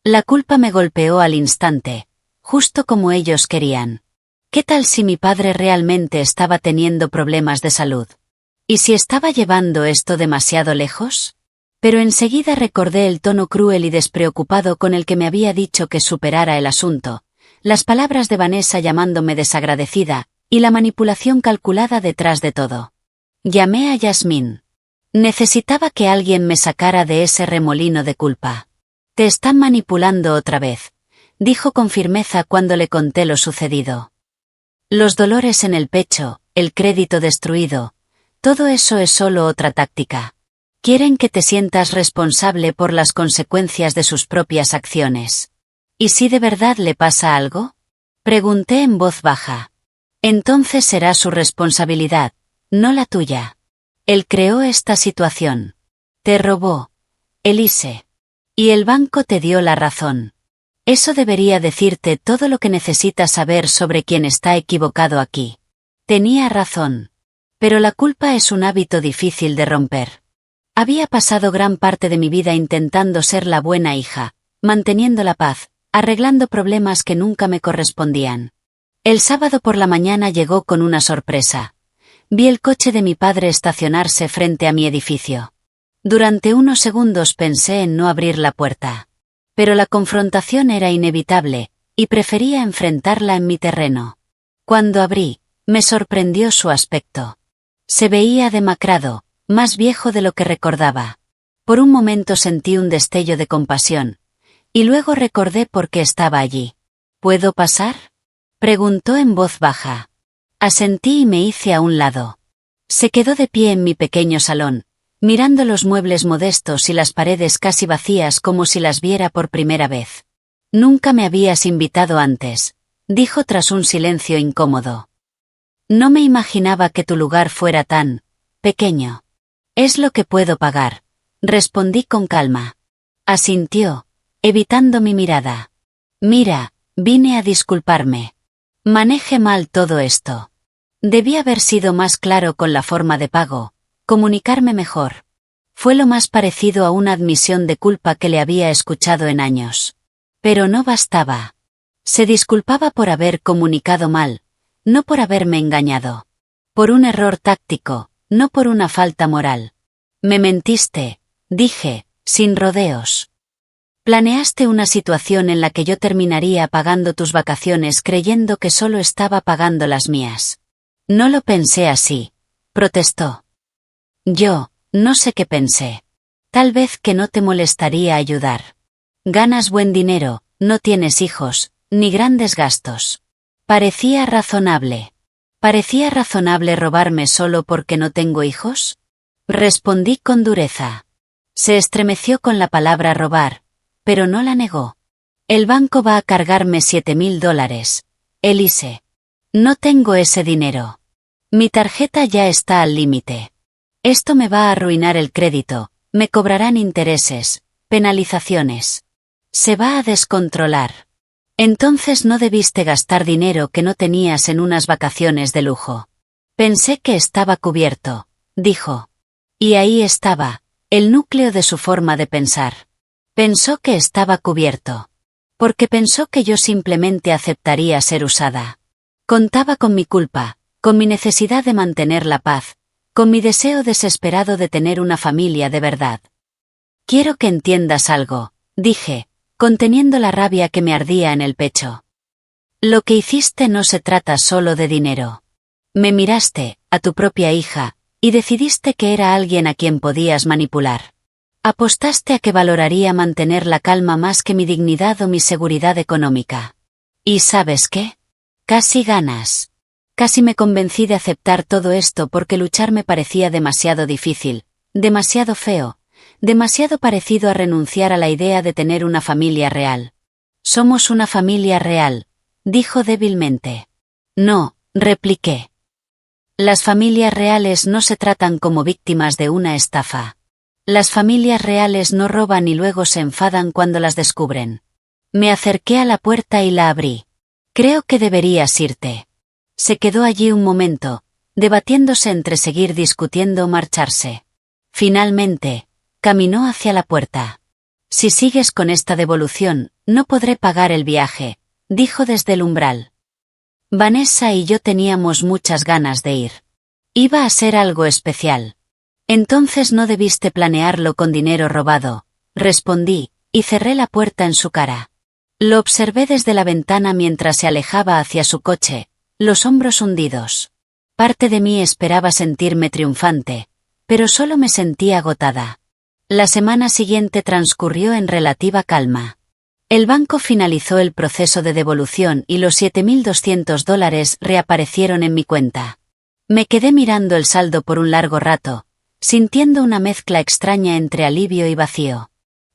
La culpa me golpeó al instante, justo como ellos querían. ¿Qué tal si mi padre realmente estaba teniendo problemas de salud? ¿Y si estaba llevando esto demasiado lejos? Pero enseguida recordé el tono cruel y despreocupado con el que me había dicho que superara el asunto, las palabras de Vanessa llamándome desagradecida, y la manipulación calculada detrás de todo. Llamé a Yasmín. Necesitaba que alguien me sacara de ese remolino de culpa. Te están manipulando otra vez, dijo con firmeza cuando le conté lo sucedido. Los dolores en el pecho, el crédito destruido, todo eso es solo otra táctica. Quieren que te sientas responsable por las consecuencias de sus propias acciones. ¿Y si de verdad le pasa algo? Pregunté en voz baja. Entonces será su responsabilidad, no la tuya. Él creó esta situación. Te robó, Elise. Y el banco te dio la razón. Eso debería decirte todo lo que necesitas saber sobre quién está equivocado aquí. Tenía razón. Pero la culpa es un hábito difícil de romper. Había pasado gran parte de mi vida intentando ser la buena hija, manteniendo la paz, arreglando problemas que nunca me correspondían. El sábado por la mañana llegó con una sorpresa. Vi el coche de mi padre estacionarse frente a mi edificio. Durante unos segundos pensé en no abrir la puerta. Pero la confrontación era inevitable, y prefería enfrentarla en mi terreno. Cuando abrí, me sorprendió su aspecto. Se veía demacrado, más viejo de lo que recordaba. Por un momento sentí un destello de compasión, y luego recordé por qué estaba allí. ¿Puedo pasar?, preguntó en voz baja. Asentí y me hice a un lado. Se quedó de pie en mi pequeño salón, mirando los muebles modestos y las paredes casi vacías como si las viera por primera vez. Nunca me habías invitado antes, dijo tras un silencio incómodo. No me imaginaba que tu lugar fuera tan pequeño. Es lo que puedo pagar, respondí con calma. Asintió, evitando mi mirada. Mira, vine a disculparme. Manejé mal todo esto. Debí haber sido más claro con la forma de pago, comunicarme mejor. Fue lo más parecido a una admisión de culpa que le había escuchado en años. Pero no bastaba. Se disculpaba por haber comunicado mal, no por haberme engañado. Por un error táctico, no por una falta moral. Me mentiste, dije, sin rodeos. Planeaste una situación en la que yo terminaría pagando tus vacaciones creyendo que solo estaba pagando las mías. No lo pensé así, protestó. Yo, no sé qué pensé. Tal vez que no te molestaría ayudar. Ganas buen dinero, no tienes hijos, ni grandes gastos. Parecía razonable. ¿Parecía razonable robarme solo porque no tengo hijos? Respondí con dureza. Se estremeció con la palabra robar, pero no la negó. El banco va a cargarme $7,000, Elise. No tengo ese dinero. Mi tarjeta ya está al límite. Esto me va a arruinar el crédito, me cobrarán intereses, penalizaciones. Se va a descontrolar. Entonces no debiste gastar dinero que no tenías en unas vacaciones de lujo. Pensé que estaba cubierto, dijo. Y ahí estaba, el núcleo de su forma de pensar. Pensó que estaba cubierto. Porque pensó que yo simplemente aceptaría ser usada. Contaba con mi culpa, con mi necesidad de mantener la paz, con mi deseo desesperado de tener una familia de verdad. Quiero que entiendas algo, dije, conteniendo la rabia que me ardía en el pecho. Lo que hiciste no se trata solo de dinero. Me miraste, a tu propia hija, y decidiste que era alguien a quien podías manipular. Apostaste a que valoraría mantener la calma más que mi dignidad o mi seguridad económica. ¿Y sabes qué? Casi ganas. Casi me convencí de aceptar todo esto porque luchar me parecía demasiado difícil, demasiado feo, demasiado parecido a renunciar a la idea de tener una familia real. Somos una familia real, dijo débilmente. No, repliqué. Las familias reales no se tratan como víctimas de una estafa. Las familias reales no roban y luego se enfadan cuando las descubren. Me acerqué a la puerta y la abrí. Creo que deberías irte. Se quedó allí un momento, debatiéndose entre seguir discutiendo o marcharse. Finalmente, caminó hacia la puerta. Si sigues con esta devolución, no podré pagar el viaje, dijo desde el umbral. Vanessa y yo teníamos muchas ganas de ir. Iba a ser algo especial. Entonces no debiste planearlo con dinero robado, respondí, y cerré la puerta en su cara. Lo observé desde la ventana mientras se alejaba hacia su coche, los hombros hundidos. Parte de mí esperaba sentirme triunfante, pero solo me sentí agotada. La semana siguiente transcurrió en relativa calma. El banco finalizó el proceso de devolución y los $7,200 reaparecieron en mi cuenta. Me quedé mirando el saldo por un largo rato, sintiendo una mezcla extraña entre alivio y vacío.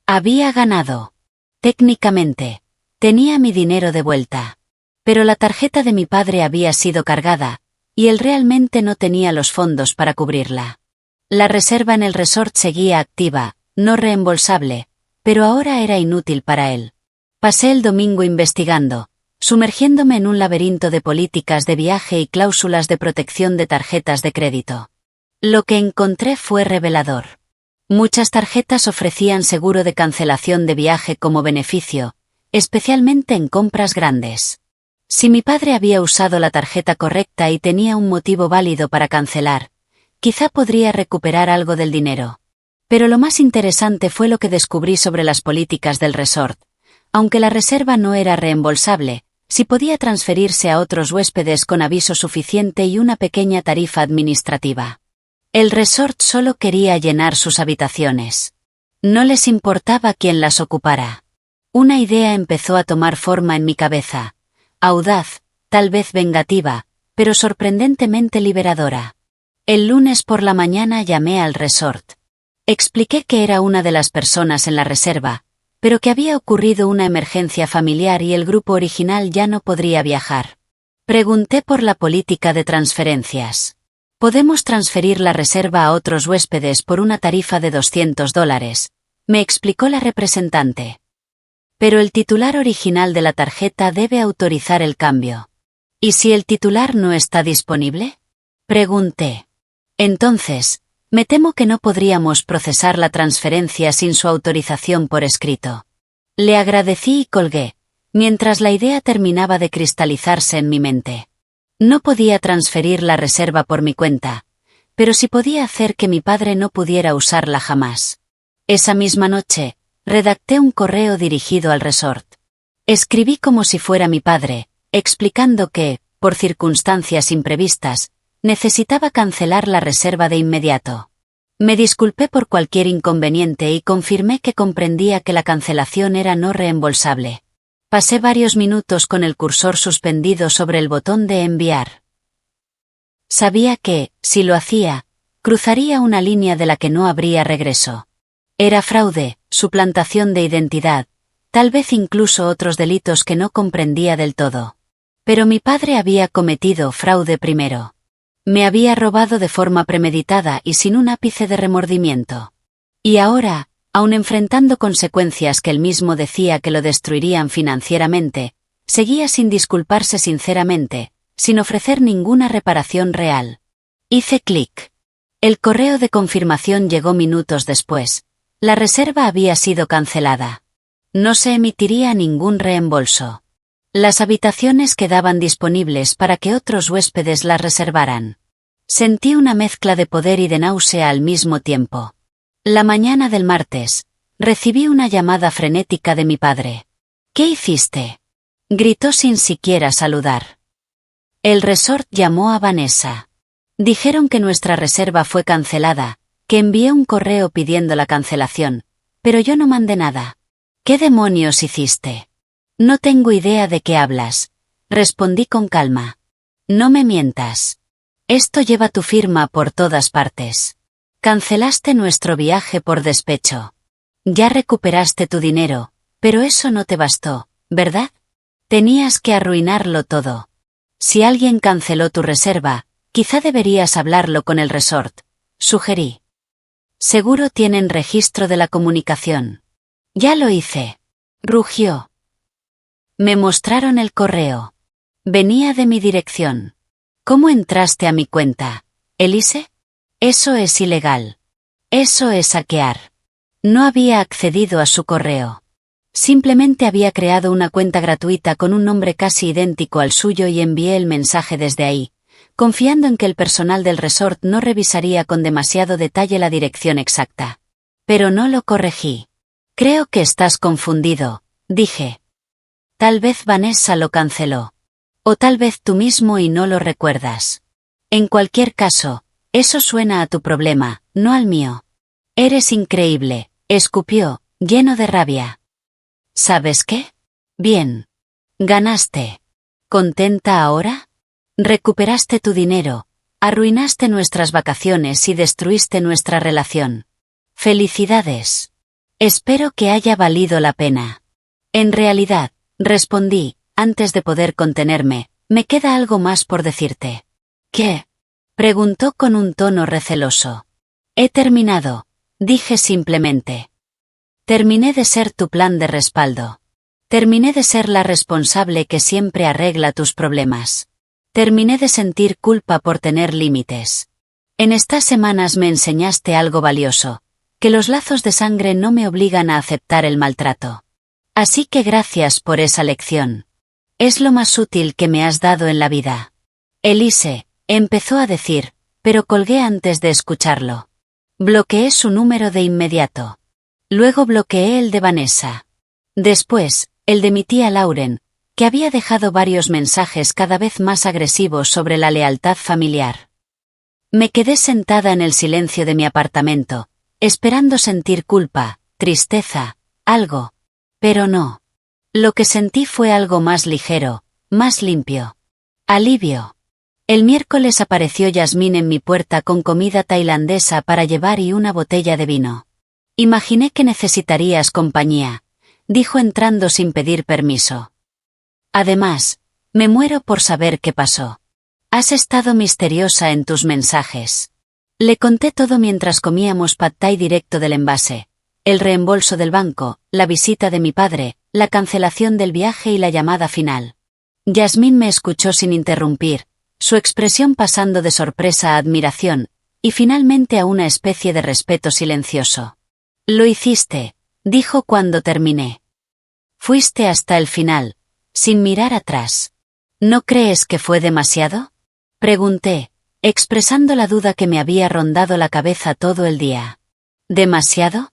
Había ganado. Técnicamente, tenía mi dinero de vuelta. Pero la tarjeta de mi padre había sido cargada, y él realmente no tenía los fondos para cubrirla. La reserva en el resort seguía activa, no reembolsable, pero ahora era inútil para él. Pasé el domingo investigando, sumergiéndome en un laberinto de políticas de viaje y cláusulas de protección de tarjetas de crédito. Lo que encontré fue revelador. Muchas tarjetas ofrecían seguro de cancelación de viaje como beneficio, especialmente en compras grandes. Si mi padre había usado la tarjeta correcta y tenía un motivo válido para cancelar, quizá podría recuperar algo del dinero. Pero lo más interesante fue lo que descubrí sobre las políticas del resort. Aunque la reserva no era reembolsable, sí podía transferirse a otros huéspedes con aviso suficiente y una pequeña tarifa administrativa. El resort solo quería llenar sus habitaciones. No les importaba quién las ocupara. Una idea empezó a tomar forma en mi cabeza. Audaz, tal vez vengativa, pero sorprendentemente liberadora. El lunes por la mañana llamé al resort. Expliqué que era una de las personas en la reserva, pero que había ocurrido una emergencia familiar y el grupo original ya no podría viajar. Pregunté por la política de transferencias. Podemos transferir la reserva a otros huéspedes por una tarifa de $200, me explicó la representante. Pero el titular original de la tarjeta debe autorizar el cambio. ¿Y si el titular no está disponible? Pregunté. Entonces, me temo que no podríamos procesar la transferencia sin su autorización por escrito. Le agradecí y colgué, mientras la idea terminaba de cristalizarse en mi mente. No podía transferir la reserva por mi cuenta, pero sí podía hacer que mi padre no pudiera usarla jamás. Esa misma noche, redacté un correo dirigido al resort. Escribí como si fuera mi padre, explicando que, por circunstancias imprevistas, necesitaba cancelar la reserva de inmediato. Me disculpé por cualquier inconveniente y confirmé que comprendía que la cancelación era no reembolsable. Pasé varios minutos con el cursor suspendido sobre el botón de enviar. Sabía que, si lo hacía, cruzaría una línea de la que no habría regreso. Era fraude, suplantación de identidad, tal vez incluso otros delitos que no comprendía del todo. Pero mi padre había cometido fraude primero. Me había robado de forma premeditada y sin un ápice de remordimiento. Y ahora, aun enfrentando consecuencias que él mismo decía que lo destruirían financieramente, seguía sin disculparse sinceramente, sin ofrecer ninguna reparación real. Hice clic. El correo de confirmación llegó minutos después. La reserva había sido cancelada. No se emitiría ningún reembolso. Las habitaciones quedaban disponibles para que otros huéspedes las reservaran. Sentí una mezcla de poder y de náusea al mismo tiempo. La mañana del martes, recibí una llamada frenética de mi padre. ¿Qué hiciste?, gritó sin siquiera saludar. El resort llamó a Vanessa. Dijeron que nuestra reserva fue cancelada, que envié un correo pidiendo la cancelación, pero yo no mandé nada. ¿Qué demonios hiciste? No tengo idea de qué hablas, respondí con calma. No me mientas. Esto lleva tu firma por todas partes. Cancelaste nuestro viaje por despecho. Ya recuperaste tu dinero, pero eso no te bastó, ¿verdad? Tenías que arruinarlo todo. Si alguien canceló tu reserva, quizá deberías hablarlo con el resort, sugerí. Seguro tienen registro de la comunicación. Ya lo hice, rugió. Me mostraron el correo. Venía de mi dirección. ¿Cómo entraste a mi cuenta, Elise? Eso es ilegal. Eso es hackear. No había accedido a su correo. Simplemente había creado una cuenta gratuita con un nombre casi idéntico al suyo y envié el mensaje desde ahí, confiando en que el personal del resort no revisaría con demasiado detalle la dirección exacta. Pero no lo corregí. Creo que estás confundido, dije. Tal vez Vanessa lo canceló. O tal vez tú mismo y no lo recuerdas. En cualquier caso, eso suena a tu problema, no al mío. Eres increíble, escupió, lleno de rabia. ¿Sabes qué? Bien. Ganaste. ¿Contenta ahora? Recuperaste tu dinero, arruinaste nuestras vacaciones y destruiste nuestra relación. Felicidades. Espero que haya valido la pena. En realidad, respondí, antes de poder contenerme, me queda algo más por decirte. ¿Qué? Preguntó con un tono receloso. He terminado, dije simplemente. Terminé de ser tu plan de respaldo. Terminé de ser la responsable que siempre arregla tus problemas. Terminé de sentir culpa por tener límites. En estas semanas me enseñaste algo valioso, que los lazos de sangre no me obligan a aceptar el maltrato. Así que gracias por esa lección. Es lo más útil que me has dado en la vida. Elise, empezó a decir, pero colgué antes de escucharlo. Bloqueé su número de inmediato. Luego bloqueé el de Vanessa. Después, el de mi tía Lauren, que había dejado varios mensajes cada vez más agresivos sobre la lealtad familiar. Me quedé sentada en el silencio de mi apartamento, esperando sentir culpa, tristeza, algo. Pero no. Lo que sentí fue algo más ligero, más limpio. Alivio. El miércoles apareció Yasmín en mi puerta con comida tailandesa para llevar y una botella de vino. Imaginé que necesitarías compañía, dijo entrando sin pedir permiso. Además, me muero por saber qué pasó. Has estado misteriosa en tus mensajes. Le conté todo mientras comíamos pad thai directo del envase, el reembolso del banco, la visita de mi padre, la cancelación del viaje y la llamada final. Yasmín me escuchó sin interrumpir, su expresión pasando de sorpresa a admiración, y finalmente a una especie de respeto silencioso. Lo hiciste, dijo cuando terminé. Fuiste hasta el final, sin mirar atrás. ¿No crees que fue demasiado? Pregunté, expresando la duda que me había rondado la cabeza todo el día. ¿Demasiado?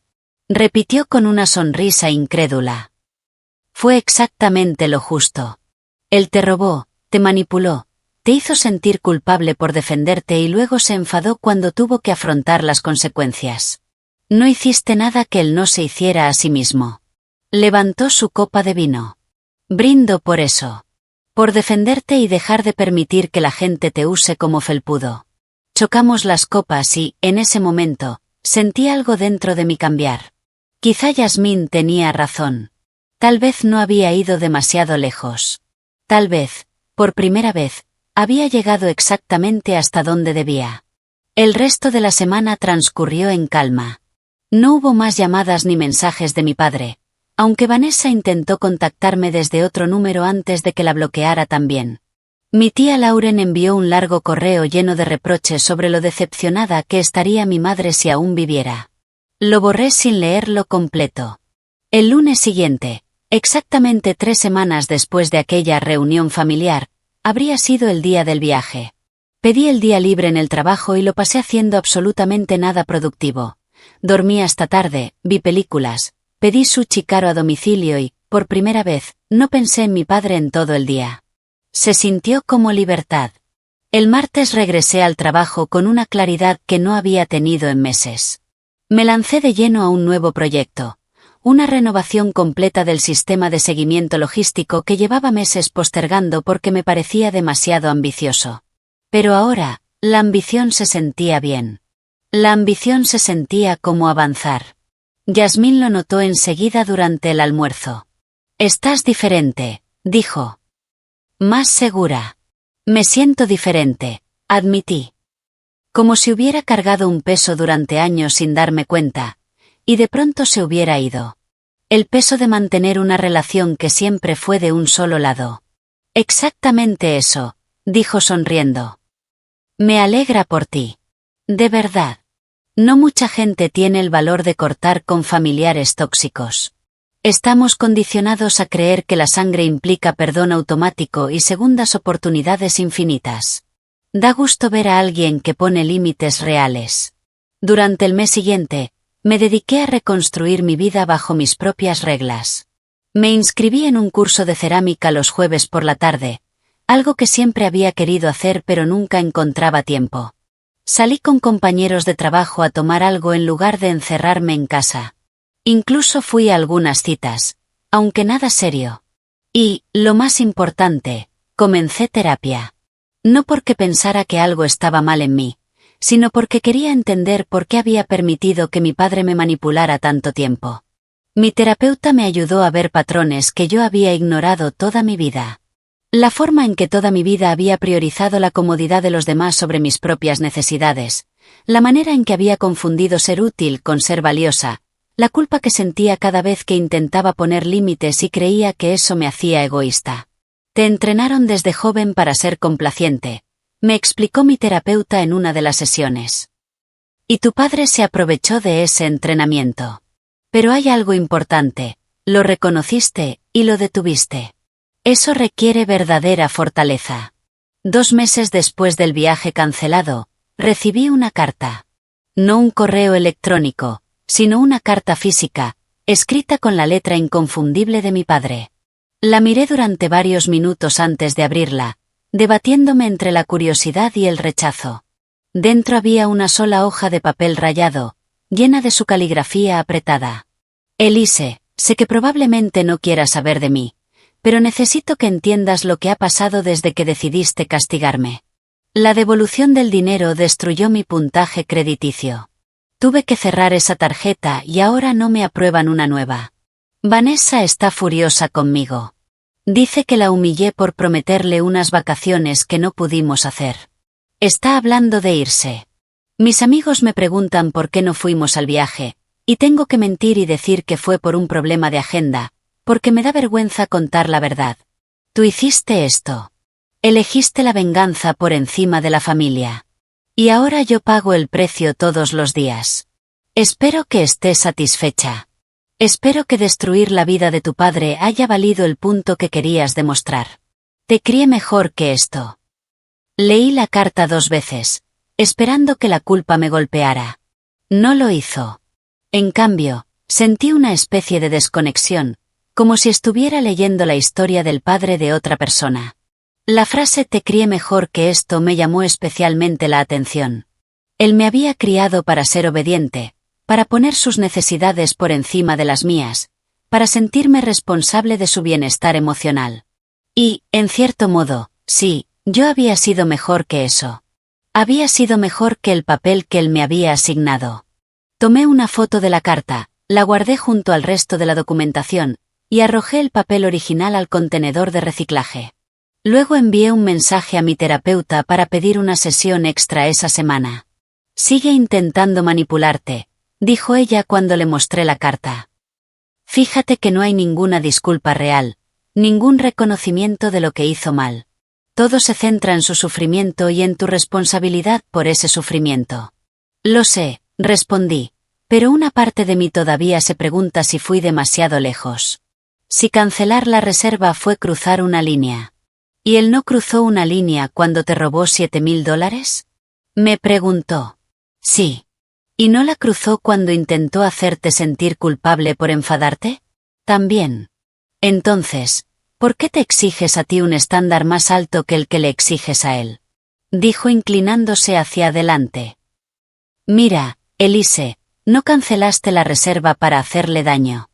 Repitió con una sonrisa incrédula. Fue exactamente lo justo. Él te robó, te manipuló, te hizo sentir culpable por defenderte y luego se enfadó cuando tuvo que afrontar las consecuencias. No hiciste nada que él no se hiciera a sí mismo. Levantó su copa de vino. Brindo por eso. Por defenderte y dejar de permitir que la gente te use como felpudo. Chocamos las copas y, en ese momento, sentí algo dentro de mí cambiar. Quizá Yasmín tenía razón. Tal vez no había ido demasiado lejos. Tal vez, por primera vez, había llegado exactamente hasta donde debía. El resto de la semana transcurrió en calma. No hubo más llamadas ni mensajes de mi padre, aunque Vanessa intentó contactarme desde otro número antes de que la bloqueara también. Mi tía Lauren envió un largo correo lleno de reproches sobre lo decepcionada que estaría mi madre si aún viviera. Lo borré sin leerlo completo. El lunes siguiente, exactamente 3 semanas después de aquella reunión familiar, habría sido el día del viaje. Pedí el día libre en el trabajo y lo pasé haciendo absolutamente nada productivo. Dormí hasta tarde, vi películas, pedí sushi caro a domicilio y, por primera vez, no pensé en mi padre en todo el día. Se sintió como libertad. El martes regresé al trabajo con una claridad que no había tenido en meses. Me lancé de lleno a un nuevo proyecto, una renovación completa del sistema de seguimiento logístico que llevaba meses postergando porque me parecía demasiado ambicioso. Pero ahora, la ambición se sentía bien. La ambición se sentía como avanzar. Yasmín lo notó enseguida durante el almuerzo. Estás diferente, dijo. Más segura. Me siento diferente, admití. Como si hubiera cargado un peso durante años sin darme cuenta, y de pronto se hubiera ido. El peso de mantener una relación que siempre fue de un solo lado. Exactamente eso, dijo sonriendo. Me alegra por ti. De verdad. No mucha gente tiene el valor de cortar con familiares tóxicos. Estamos condicionados a creer que la sangre implica perdón automático y segundas oportunidades infinitas. Da gusto ver a alguien que pone límites reales. Durante el mes siguiente, me dediqué a reconstruir mi vida bajo mis propias reglas. Me inscribí en un curso de cerámica los jueves por la tarde, algo que siempre había querido hacer pero nunca encontraba tiempo. Salí con compañeros de trabajo a tomar algo en lugar de encerrarme en casa. Incluso fui a algunas citas, aunque nada serio. Y, lo más importante, comencé terapia. No porque pensara que algo estaba mal en mí, sino porque quería entender por qué había permitido que mi padre me manipulara tanto tiempo. Mi terapeuta me ayudó a ver patrones que yo había ignorado toda mi vida. La forma en que toda mi vida había priorizado la comodidad de los demás sobre mis propias necesidades, la manera en que había confundido ser útil con ser valiosa, la culpa que sentía cada vez que intentaba poner límites y creía que eso me hacía egoísta. Te entrenaron desde joven para ser complaciente, me explicó mi terapeuta en una de las sesiones. Y tu padre se aprovechó de ese entrenamiento. Pero hay algo importante, lo reconociste y lo detuviste. Eso requiere verdadera fortaleza. 2 meses después del viaje cancelado, recibí una carta. No un correo electrónico, sino una carta física, escrita con la letra inconfundible de mi padre. La miré durante varios minutos antes de abrirla, debatiéndome entre la curiosidad y el rechazo. Dentro había una sola hoja de papel rayado, llena de su caligrafía apretada. Elise, sé que probablemente no quieras saber de mí, pero necesito que entiendas lo que ha pasado desde que decidiste castigarme. La devolución del dinero destruyó mi puntaje crediticio. Tuve que cerrar esa tarjeta y ahora no me aprueban una nueva. Vanessa está furiosa conmigo. Dice que la humillé por prometerle unas vacaciones que no pudimos hacer. Está hablando de irse. Mis amigos me preguntan por qué no fuimos al viaje, y tengo que mentir y decir que fue por un problema de agenda, porque me da vergüenza contar la verdad. Tú hiciste esto. Elegiste la venganza por encima de la familia. Y ahora yo pago el precio todos los días. Espero que estés satisfecha. Espero que destruir la vida de tu padre haya valido el punto que querías demostrar. Te crié mejor que esto. Leí la carta 2 veces, esperando que la culpa me golpeara. No lo hizo. En cambio, sentí una especie de desconexión, como si estuviera leyendo la historia del padre de otra persona. La frase «te crié mejor que esto» me llamó especialmente la atención. Él me había criado para ser obediente, para poner sus necesidades por encima de las mías, para sentirme responsable de su bienestar emocional. Y, en cierto modo, sí, yo había sido mejor que eso. Había sido mejor que el papel que él me había asignado. Tomé una foto de la carta, la guardé junto al resto de la documentación, y arrojé el papel original al contenedor de reciclaje. Luego envié un mensaje a mi terapeuta para pedir una sesión extra esa semana. Sigue intentando manipularte, dijo ella cuando le mostré la carta. Fíjate que no hay ninguna disculpa real, ningún reconocimiento de lo que hizo mal. Todo se centra en su sufrimiento y en tu responsabilidad por ese sufrimiento. Lo sé, respondí, pero una parte de mí todavía se pregunta si fui demasiado lejos. Si cancelar la reserva fue cruzar una línea. ¿Y él no cruzó una línea cuando te robó $7,000? Me preguntó. Sí. ¿Y no la cruzó cuando intentó hacerte sentir culpable por enfadarte? También. Entonces, ¿por qué te exiges a ti un estándar más alto que el que le exiges a él? Dijo inclinándose hacia adelante. Mira, Elise, no cancelaste la reserva para hacerle daño.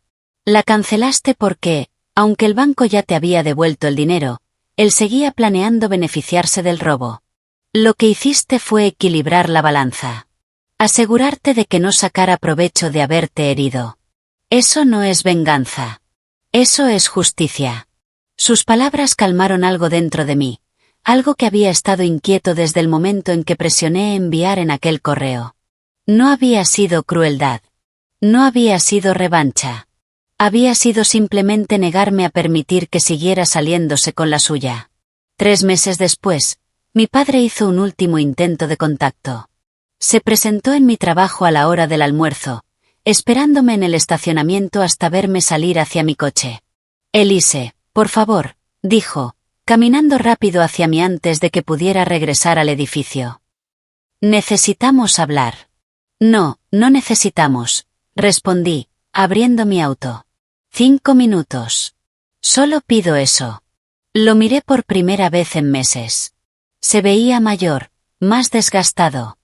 La cancelaste porque, aunque el banco ya te había devuelto el dinero, él seguía planeando beneficiarse del robo. Lo que hiciste fue equilibrar la balanza. Asegurarte de que no sacara provecho de haberte herido. Eso no es venganza. Eso es justicia. Sus palabras calmaron algo dentro de mí, algo que había estado inquieto desde el momento en que presioné enviar en aquel correo. No había sido crueldad. No había sido revancha. Había sido simplemente negarme a permitir que siguiera saliéndose con la suya. 3 meses después, mi padre hizo un último intento de contacto. Se presentó en mi trabajo a la hora del almuerzo, esperándome en el estacionamiento hasta verme salir hacia mi coche. Elise, por favor, dijo, caminando rápido hacia mí antes de que pudiera regresar al edificio. Necesitamos hablar. No, no necesitamos, respondí, abriendo mi auto. 5 minutos. Solo pido eso. Lo miré por primera vez en meses. Se veía mayor, más desgastado.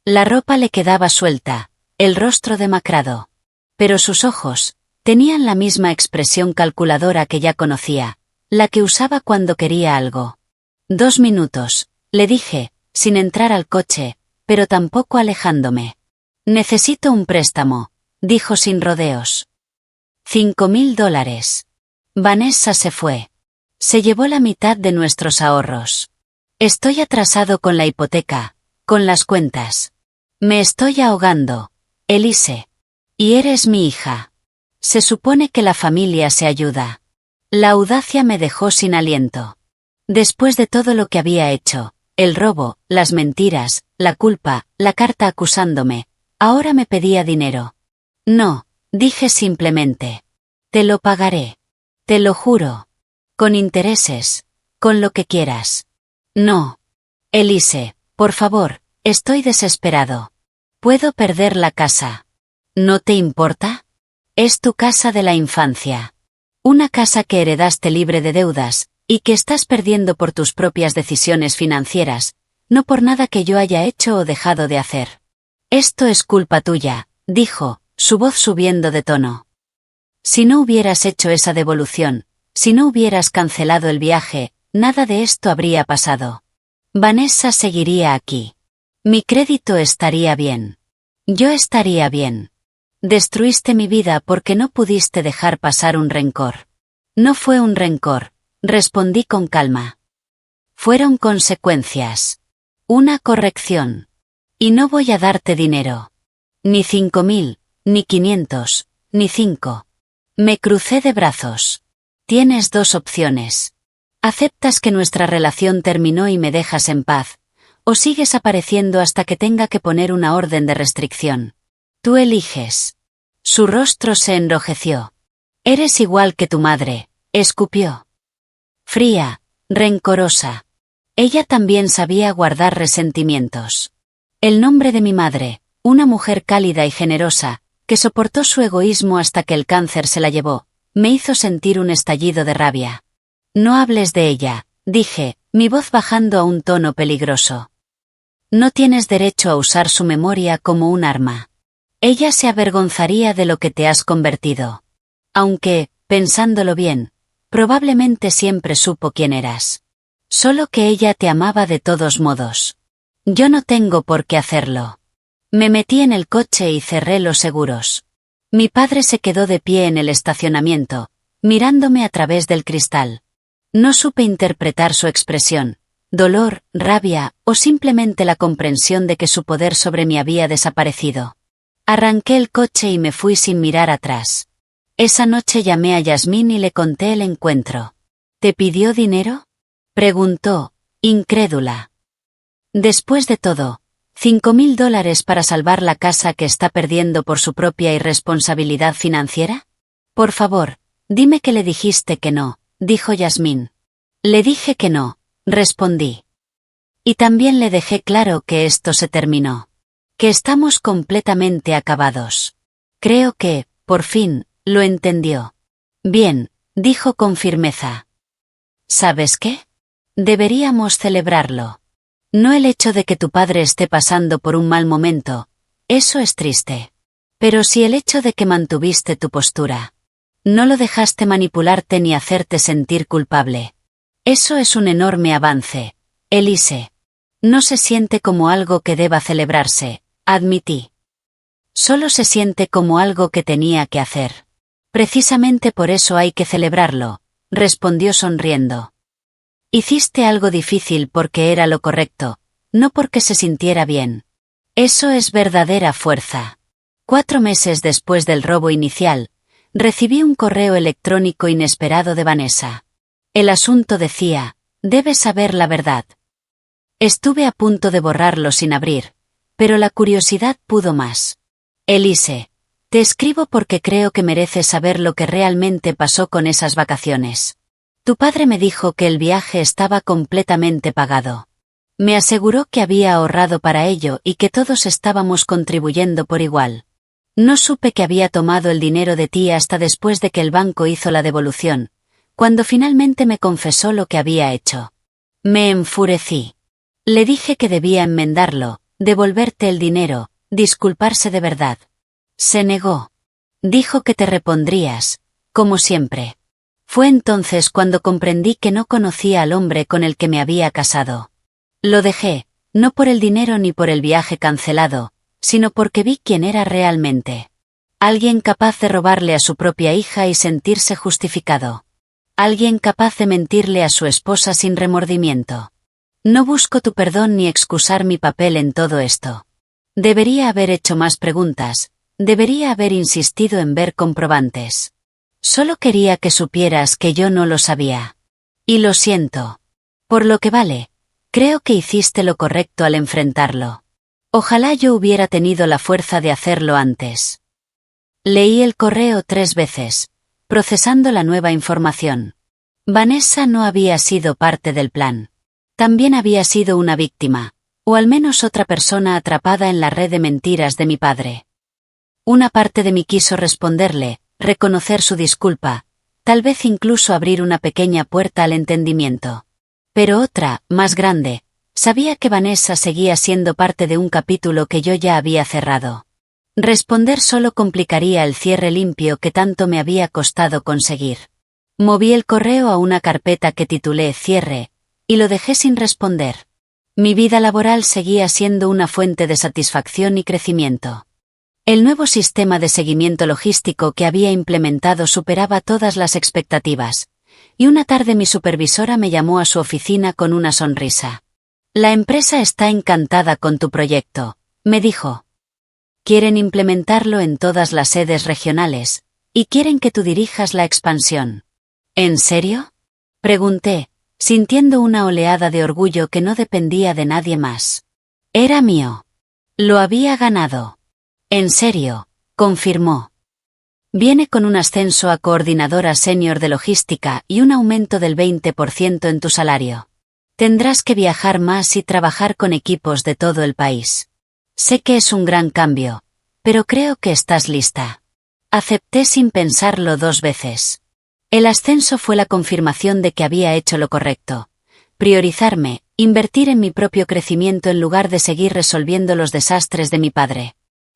La ropa le quedaba suelta, el rostro demacrado. Pero sus ojos tenían la misma expresión calculadora que ya conocía, la que usaba cuando quería algo. 2 minutos, le dije, sin entrar al coche, pero tampoco alejándome. Necesito un préstamo, dijo sin rodeos. $5,000. Vanessa se fue. Se llevó la mitad de nuestros ahorros. Estoy atrasado con la hipoteca, con las cuentas. Me estoy ahogando, Elise. Y eres mi hija. Se supone que la familia se ayuda. La audacia me dejó sin aliento. Después de todo lo que había hecho, el robo, las mentiras, la culpa, la carta acusándome, ahora me pedía dinero. No, dije simplemente. Te lo pagaré. Te lo juro. Con intereses, con lo que quieras. No. Elise, por favor, estoy desesperado. Puedo perder la casa. ¿No te importa? Es tu casa de la infancia. Una casa que heredaste libre de deudas, y que estás perdiendo por tus propias decisiones financieras, no por nada que yo haya hecho o dejado de hacer. Esto es culpa tuya, dijo, su voz subiendo de tono. Si no hubieras hecho esa devolución, si no hubieras cancelado el viaje, nada de esto habría pasado. Vanessa seguiría aquí. Mi crédito estaría bien. Yo estaría bien. Destruiste mi vida porque no pudiste dejar pasar un rencor. No fue un rencor, respondí con calma. Fueron consecuencias. Una corrección. Y no voy a darte dinero. Ni 5.000, ni 500, ni 5. Me crucé de brazos. Tienes dos opciones. Aceptas que nuestra relación terminó y me dejas en paz, o sigues apareciendo hasta que tenga que poner una orden de restricción. Tú eliges. Su rostro se enrojeció. Eres igual que tu madre, escupió. Fría, rencorosa. Ella también sabía guardar resentimientos. El nombre de mi madre, una mujer cálida y generosa, que soportó su egoísmo hasta que el cáncer se la llevó, me hizo sentir un estallido de rabia. No hables de ella, dije, mi voz bajando a un tono peligroso. No tienes derecho a usar su memoria como un arma. Ella se avergonzaría de lo que te has convertido. Aunque, pensándolo bien, probablemente siempre supo quién eras. Solo que ella te amaba de todos modos. Yo no tengo por qué hacerlo. Me metí en el coche y cerré los seguros. Mi padre se quedó de pie en el estacionamiento, mirándome a través del cristal. No supe interpretar su expresión, dolor, rabia, o simplemente la comprensión de que su poder sobre mí había desaparecido. Arranqué el coche y me fui sin mirar atrás. Esa noche llamé a Yasmín y le conté el encuentro. ¿Te pidió dinero?, preguntó, incrédula. Después de todo, $5.000 para salvar la casa que está perdiendo por su propia irresponsabilidad financiera. Por favor, dime que le dijiste que no, dijo Yasmín. Le dije que no, respondí. Y también le dejé claro que esto se terminó. Que estamos completamente acabados. Creo que, por fin, lo entendió. Bien, dijo con firmeza. ¿Sabes qué? Deberíamos celebrarlo. No el hecho de que tu padre esté pasando por un mal momento, eso es triste. Pero sí el hecho de que mantuviste tu postura. No lo dejaste manipularte ni hacerte sentir culpable. Eso es un enorme avance, Elise. No se siente como algo que deba celebrarse, admití. Solo se siente como algo que tenía que hacer. Precisamente por eso hay que celebrarlo, respondió sonriendo. Hiciste algo difícil porque era lo correcto, no porque se sintiera bien. Eso es verdadera fuerza. 4 meses después del robo inicial, recibí un correo electrónico inesperado de Vanessa. El asunto decía, debes saber la verdad. Estuve a punto de borrarlo sin abrir, pero la curiosidad pudo más. Elise, te escribo porque creo que mereces saber lo que realmente pasó con esas vacaciones. Tu padre me dijo que el viaje estaba completamente pagado. Me aseguró que había ahorrado para ello y que todos estábamos contribuyendo por igual. No supe que había tomado el dinero de ti hasta después de que el banco hizo la devolución, cuando finalmente me confesó lo que había hecho. Me enfurecí. Le dije que debía enmendarlo, devolverte el dinero, disculparse de verdad. Se negó. Dijo que te repondrías, como siempre. Fue entonces cuando comprendí que no conocía al hombre con el que me había casado. Lo dejé, no por el dinero ni por el viaje cancelado, sino porque vi quién era realmente. Alguien capaz de robarle a su propia hija y sentirse justificado. Alguien capaz de mentirle a su esposa sin remordimiento. No busco tu perdón ni excusar mi papel en todo esto. Debería haber hecho más preguntas, debería haber insistido en ver comprobantes. Solo quería que supieras que yo no lo sabía. Y lo siento. Por lo que vale, creo que hiciste lo correcto al enfrentarlo. Ojalá yo hubiera tenido la fuerza de hacerlo antes. Leí el correo 3 veces, procesando la nueva información. Vanessa no había sido parte del plan. También había sido una víctima, o al menos otra persona atrapada en la red de mentiras de mi padre. Una parte de mí quiso responderle, reconocer su disculpa, tal vez incluso abrir una pequeña puerta al entendimiento. Pero otra, más grande, sabía que Vanessa seguía siendo parte de un capítulo que yo ya había cerrado. Responder solo complicaría el cierre limpio que tanto me había costado conseguir. Moví el correo a una carpeta que titulé Cierre, y lo dejé sin responder. Mi vida laboral seguía siendo una fuente de satisfacción y crecimiento. El nuevo sistema de seguimiento logístico que había implementado superaba todas las expectativas, y una tarde mi supervisora me llamó a su oficina con una sonrisa. La empresa está encantada con tu proyecto, me dijo. Quieren implementarlo en todas las sedes regionales, y quieren que tú dirijas la expansión. ¿En serio? Pregunté, sintiendo una oleada de orgullo que no dependía de nadie más. Era mío. Lo había ganado. En serio, confirmó. Viene con un ascenso a coordinadora senior de logística y un aumento del 20% en tu salario. Tendrás que viajar más y trabajar con equipos de todo el país. Sé que es un gran cambio, pero creo que estás lista. Acepté sin pensarlo 2 veces. El ascenso fue la confirmación de que había hecho lo correcto. Priorizarme, invertir en mi propio crecimiento en lugar de seguir resolviendo los desastres de mi padre.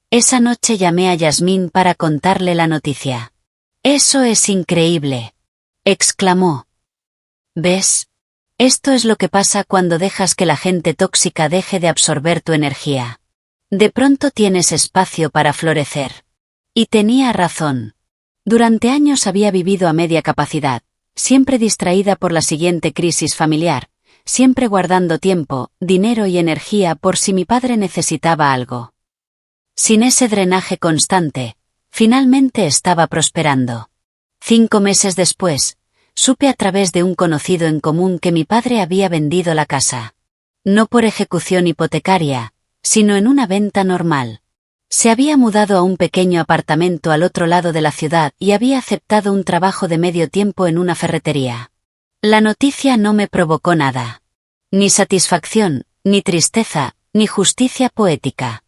Esa noche llamé a Yasmín para contarle la noticia. «Eso es increíble», exclamó. «¿Ves? Esto es lo que pasa cuando dejas que la gente tóxica deje de absorber tu energía. De pronto tienes espacio para florecer». Y tenía razón. Durante años había vivido a media capacidad, siempre distraída por la siguiente crisis familiar, siempre guardando tiempo, dinero y energía por si mi padre necesitaba algo. Sin ese drenaje constante, finalmente estaba prosperando. 5 meses después, supe a través de un conocido en común que mi padre había vendido la casa. No por ejecución hipotecaria, sino en una venta normal. Se había mudado a un pequeño apartamento al otro lado de la ciudad y había aceptado un trabajo de medio tiempo en una ferretería. La noticia no me provocó nada. Ni satisfacción, ni tristeza, ni justicia poética.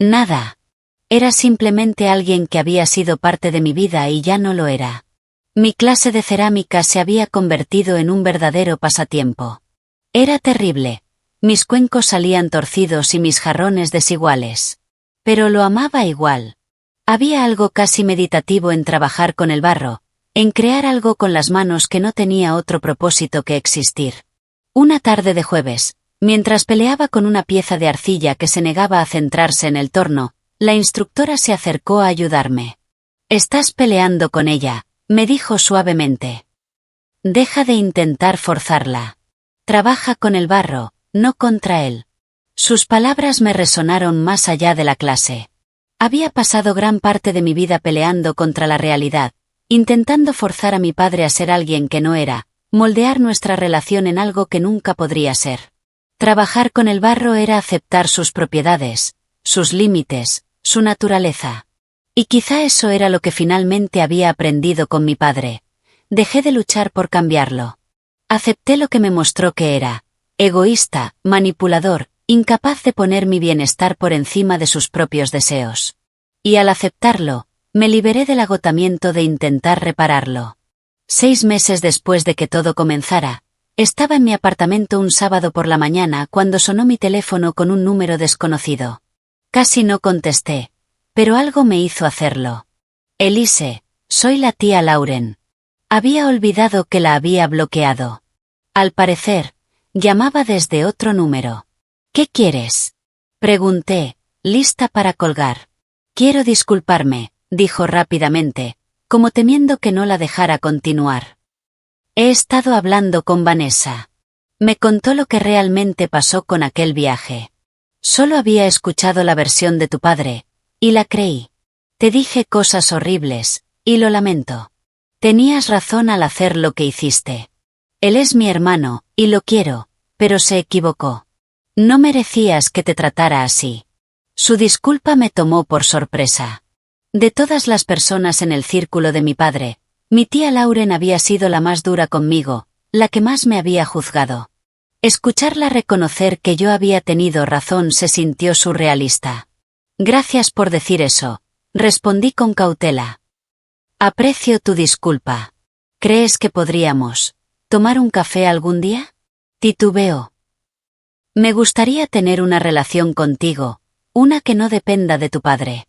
Nada. Era simplemente alguien que había sido parte de mi vida y ya no lo era. Mi clase de cerámica se había convertido en un verdadero pasatiempo. Era terrible. Mis cuencos salían torcidos y mis jarrones desiguales. Pero lo amaba igual. Había algo casi meditativo en trabajar con el barro, en crear algo con las manos que no tenía otro propósito que existir. Una tarde de jueves, mientras peleaba con una pieza de arcilla que se negaba a centrarse en el torno, la instructora se acercó a ayudarme. «Estás peleando con ella», me dijo suavemente. «Deja de intentar forzarla. Trabaja con el barro, no contra él». Sus palabras me resonaron más allá de la clase. Había pasado gran parte de mi vida peleando contra la realidad, intentando forzar a mi padre a ser alguien que no era, moldear nuestra relación en algo que nunca podría ser. Trabajar con el barro era aceptar sus propiedades, sus límites, su naturaleza. Y quizá eso era lo que finalmente había aprendido con mi padre. Dejé de luchar por cambiarlo. Acepté lo que me mostró que era: egoísta, manipulador, incapaz de poner mi bienestar por encima de sus propios deseos. Y al aceptarlo, me liberé del agotamiento de intentar repararlo. 6 meses después de que todo comenzara, estaba en mi apartamento un sábado por la mañana cuando sonó mi teléfono con un número desconocido. Casi no contesté, pero algo me hizo hacerlo. «Elise, soy la tía Lauren». Había olvidado que la había bloqueado. Al parecer, llamaba desde otro número. «¿Qué quieres?», pregunté, lista para colgar. «Quiero disculparme», dijo rápidamente, como temiendo que no la dejara continuar. «He estado hablando con Vanessa. Me contó lo que realmente pasó con aquel viaje. Solo había escuchado la versión de tu padre, y la creí. Te dije cosas horribles, y lo lamento. Tenías razón al hacer lo que hiciste. Él es mi hermano, y lo quiero, pero se equivocó. No merecías que te tratara así». Su disculpa me tomó por sorpresa. De todas las personas en el círculo de mi padre, mi tía Lauren había sido la más dura conmigo, la que más me había juzgado. Escucharla reconocer que yo había tenido razón se sintió surrealista. «Gracias por decir eso», respondí con cautela. «Aprecio tu disculpa. ¿Crees que podríamos tomar un café algún día?». Titubeó. «Me gustaría tener una relación contigo, una que no dependa de tu padre».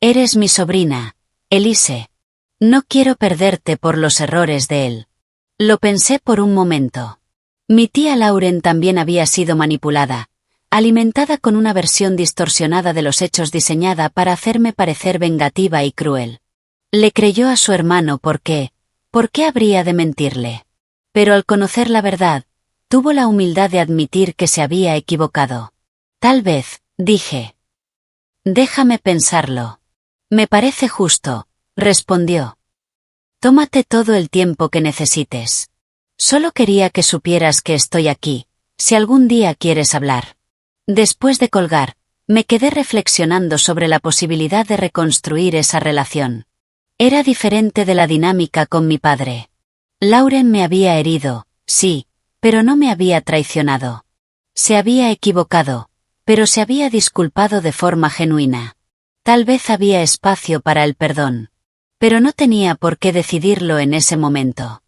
Eres mi sobrina, Elise. No quiero perderte por los errores de él. Lo pensé por un momento. Mi tía Lauren también había sido manipulada, alimentada con una versión distorsionada de los hechos diseñada para hacerme parecer vengativa y cruel. Le creyó a su hermano ¿por qué habría de mentirle? Pero al conocer la verdad, tuvo la humildad de admitir que se había equivocado. Tal vez, dije. Déjame pensarlo. Me parece justo, respondió. Tómate todo el tiempo que necesites. Solo quería que supieras que estoy aquí, si algún día quieres hablar. Después de colgar, me quedé reflexionando sobre la posibilidad de reconstruir esa relación. Era diferente de la dinámica con mi padre. Lauren me había herido, sí, pero no me había traicionado. Se había equivocado, pero se había disculpado de forma genuina. Tal vez había espacio para el perdón. Pero no tenía por qué decidirlo en ese momento.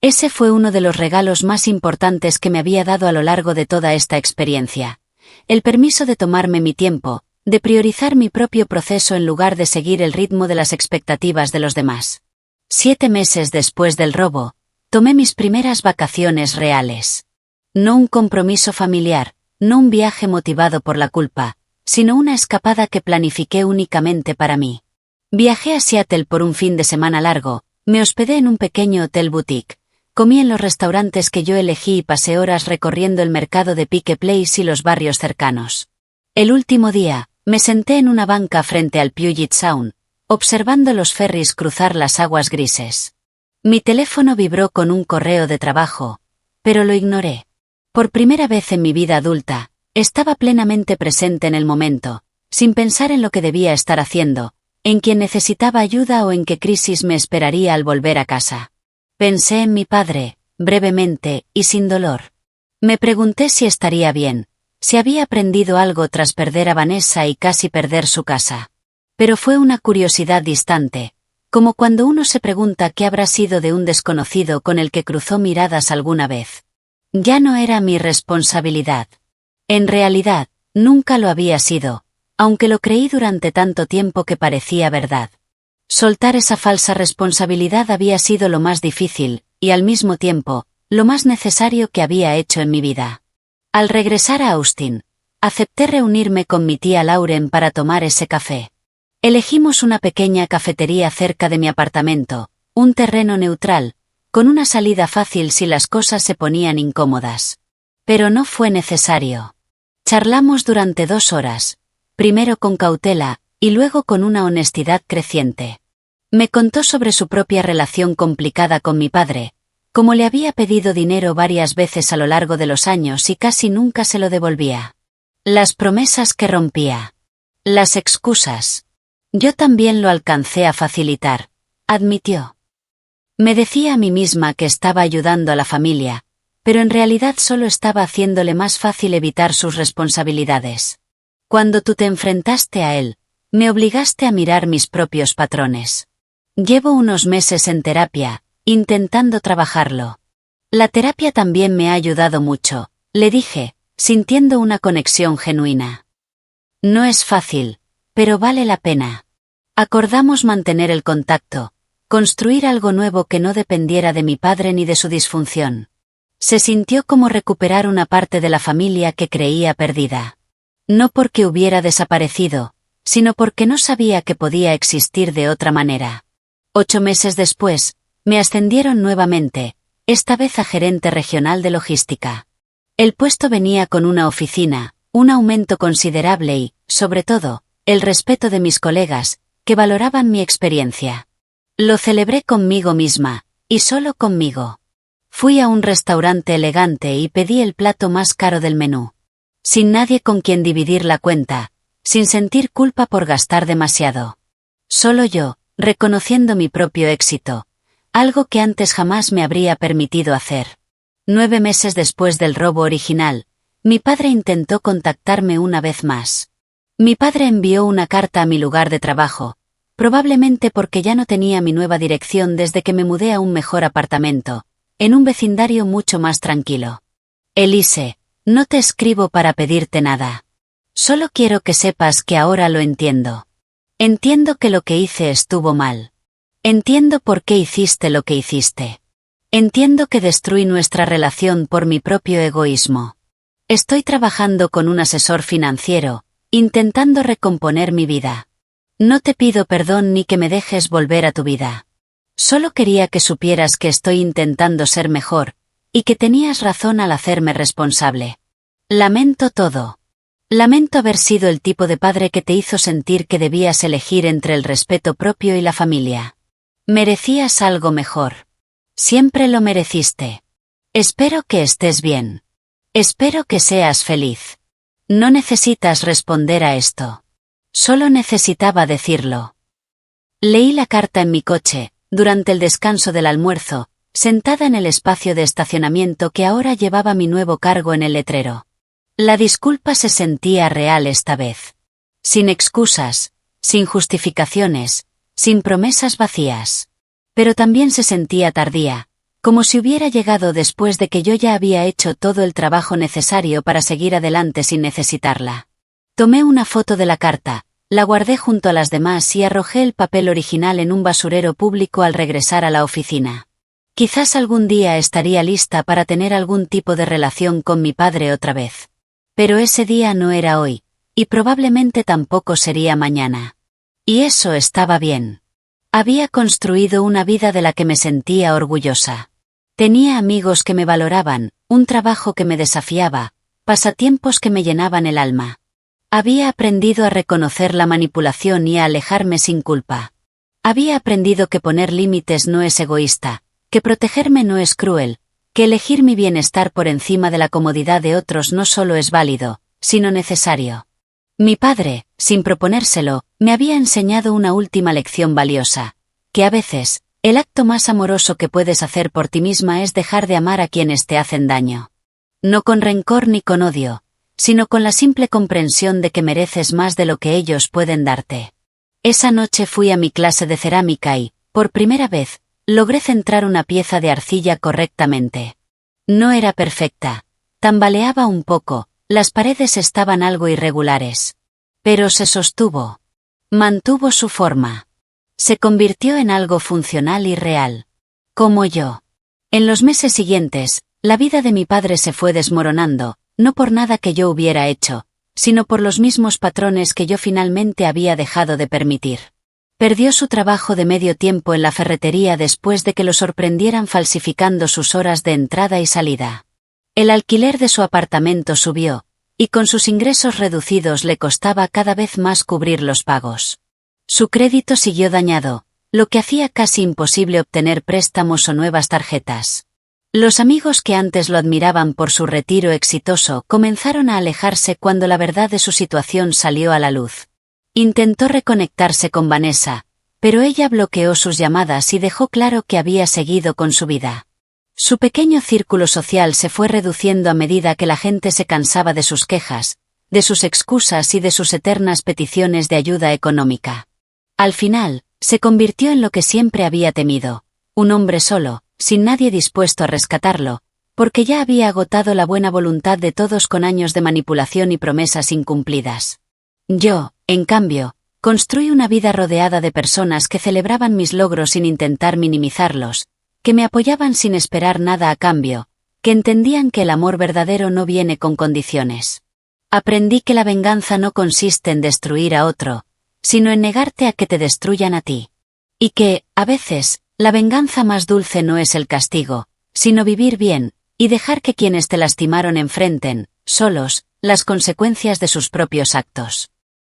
Ese fue uno de los regalos más importantes que me había dado a lo largo de toda esta experiencia. El permiso de tomarme mi tiempo, de priorizar mi propio proceso en lugar de seguir el ritmo de las expectativas de los demás. 7 meses después del robo, tomé mis primeras vacaciones reales. No un compromiso familiar, no un viaje motivado por la culpa, sino una escapada que planifiqué únicamente para mí. Viajé a Seattle por un fin de semana largo, me hospedé en un pequeño hotel boutique, comí en los restaurantes que yo elegí y pasé horas recorriendo el mercado de Pike Place y los barrios cercanos. El último día, me senté en una banca frente al Puget Sound, observando los ferries cruzar las aguas grises. Mi teléfono vibró con un correo de trabajo, pero lo ignoré. Por primera vez en mi vida adulta, estaba plenamente presente en el momento, sin pensar en lo que debía estar haciendo, en quién necesitaba ayuda o en qué crisis me esperaría al volver a casa. Pensé en mi padre, brevemente y sin dolor. Me pregunté si estaría bien, si había aprendido algo tras perder a Vanessa y casi perder su casa. Pero fue una curiosidad distante, como cuando uno se pregunta qué habrá sido de un desconocido con el que cruzó miradas alguna vez. Ya no era mi responsabilidad. En realidad, nunca lo había sido, aunque lo creí durante tanto tiempo que parecía verdad. Soltar esa falsa responsabilidad había sido lo más difícil, y al mismo tiempo, lo más necesario que había hecho en mi vida. Al regresar a Austin, acepté reunirme con mi tía Lauren para tomar ese café. Elegimos una pequeña cafetería cerca de mi apartamento, un terreno neutral, con una salida fácil si las cosas se ponían incómodas. Pero no fue necesario. Charlamos durante 2 horas, primero con cautela, y luego con una honestidad creciente. Me contó sobre su propia relación complicada con mi padre, cómo le había pedido dinero varias veces a lo largo de los años y casi nunca se lo devolvía. Las promesas que rompía. Las excusas. Yo también lo alcancé a facilitar, admitió. Me decía a mí misma que estaba ayudando a la familia, pero en realidad solo estaba haciéndole más fácil evitar sus responsabilidades. Cuando tú te enfrentaste a él, me obligaste a mirar mis propios patrones. Llevo unos meses en terapia, intentando trabajarlo. La terapia también me ha ayudado mucho, le dije, sintiendo una conexión genuina. No es fácil, pero vale la pena. Acordamos mantener el contacto, construir algo nuevo que no dependiera de mi padre ni de su disfunción. Se sintió como recuperar una parte de la familia que creía perdida. No porque hubiera desaparecido, sino porque no sabía que podía existir de otra manera. 8 meses después, me ascendieron nuevamente, esta vez a gerente regional de logística. El puesto venía con una oficina, un aumento considerable y, sobre todo, el respeto de mis colegas, que valoraban mi experiencia. Lo celebré conmigo misma, y solo conmigo. Fui a un restaurante elegante y pedí el plato más caro del menú. Sin nadie con quien dividir la cuenta, sin sentir culpa por gastar demasiado. Solo yo, reconociendo mi propio éxito, algo que antes jamás me habría permitido hacer. 9 meses después del robo original, mi padre intentó contactarme una vez más. Mi padre envió una carta a mi lugar de trabajo, probablemente porque ya no tenía mi nueva dirección desde que me mudé a un mejor apartamento, en un vecindario mucho más tranquilo. Elise, no te escribo para pedirte nada. Solo quiero que sepas que ahora lo entiendo. Entiendo que lo que hice estuvo mal. Entiendo por qué hiciste lo que hiciste. Entiendo que destruí nuestra relación por mi propio egoísmo. Estoy trabajando con un asesor financiero, intentando recomponer mi vida. No te pido perdón ni que me dejes volver a tu vida. Solo quería que supieras que estoy intentando ser mejor, y que tenías razón al hacerme responsable. Lamento todo. Lamento haber sido el tipo de padre que te hizo sentir que debías elegir entre el respeto propio y la familia. Merecías algo mejor. Siempre lo mereciste. Espero que estés bien. Espero que seas feliz. No necesitas responder a esto. Solo necesitaba decirlo. Leí la carta en mi coche, durante el descanso del almuerzo, sentada en el espacio de estacionamiento que ahora llevaba mi nuevo cargo en el letrero. La disculpa se sentía real esta vez. Sin excusas, sin justificaciones, sin promesas vacías. Pero también se sentía tardía, como si hubiera llegado después de que yo ya había hecho todo el trabajo necesario para seguir adelante sin necesitarla. Tomé una foto de la carta, la guardé junto a las demás y arrojé el papel original en un basurero público al regresar a la oficina. Quizás algún día estaría lista para tener algún tipo de relación con mi padre otra vez. Pero ese día no era hoy, y probablemente tampoco sería mañana. Y eso estaba bien. Había construido una vida de la que me sentía orgullosa. Tenía amigos que me valoraban, un trabajo que me desafiaba, pasatiempos que me llenaban el alma. Había aprendido a reconocer la manipulación y a alejarme sin culpa. Había aprendido que poner límites no es egoísta, que protegerme no es cruel, que elegir mi bienestar por encima de la comodidad de otros no solo es válido, sino necesario. Mi padre, sin proponérselo, me había enseñado una última lección valiosa, que a veces, el acto más amoroso que puedes hacer por ti misma es dejar de amar a quienes te hacen daño. No con rencor ni con odio, sino con la simple comprensión de que mereces más de lo que ellos pueden darte. Esa noche fui a mi clase de cerámica y, por primera vez, logré centrar una pieza de arcilla correctamente. No era perfecta, tambaleaba un poco, las paredes estaban algo irregulares. Pero se sostuvo. Mantuvo su forma. Se convirtió en algo funcional y real. Como yo. En los meses siguientes, la vida de mi padre se fue desmoronando, no por nada que yo hubiera hecho, sino por los mismos patrones que yo finalmente había dejado de permitir. Perdió su trabajo de medio tiempo en la ferretería después de que lo sorprendieran falsificando sus horas de entrada y salida. El alquiler de su apartamento subió, y con sus ingresos reducidos le costaba cada vez más cubrir los pagos. Su crédito siguió dañado, lo que hacía casi imposible obtener préstamos o nuevas tarjetas. Los amigos que antes lo admiraban por su retiro exitoso comenzaron a alejarse cuando la verdad de su situación salió a la luz. Intentó reconectarse con Vanessa, pero ella bloqueó sus llamadas y dejó claro que había seguido con su vida. Su pequeño círculo social se fue reduciendo a medida que la gente se cansaba de sus quejas, de sus excusas y de sus eternas peticiones de ayuda económica. Al final, se convirtió en lo que siempre había temido, un hombre solo, sin nadie dispuesto a rescatarlo, porque ya había agotado la buena voluntad de todos con años de manipulación y promesas incumplidas. Yo, en cambio, construí una vida rodeada de personas que celebraban mis logros sin intentar minimizarlos, que me apoyaban sin esperar nada a cambio, que entendían que el amor verdadero no viene con condiciones. Aprendí que la venganza no consiste en destruir a otro, sino en negarte a que te destruyan a ti. Y que, a veces, la venganza más dulce no es el castigo, sino vivir bien, y dejar que quienes te lastimaron enfrenten, solos, las consecuencias de sus propios actos.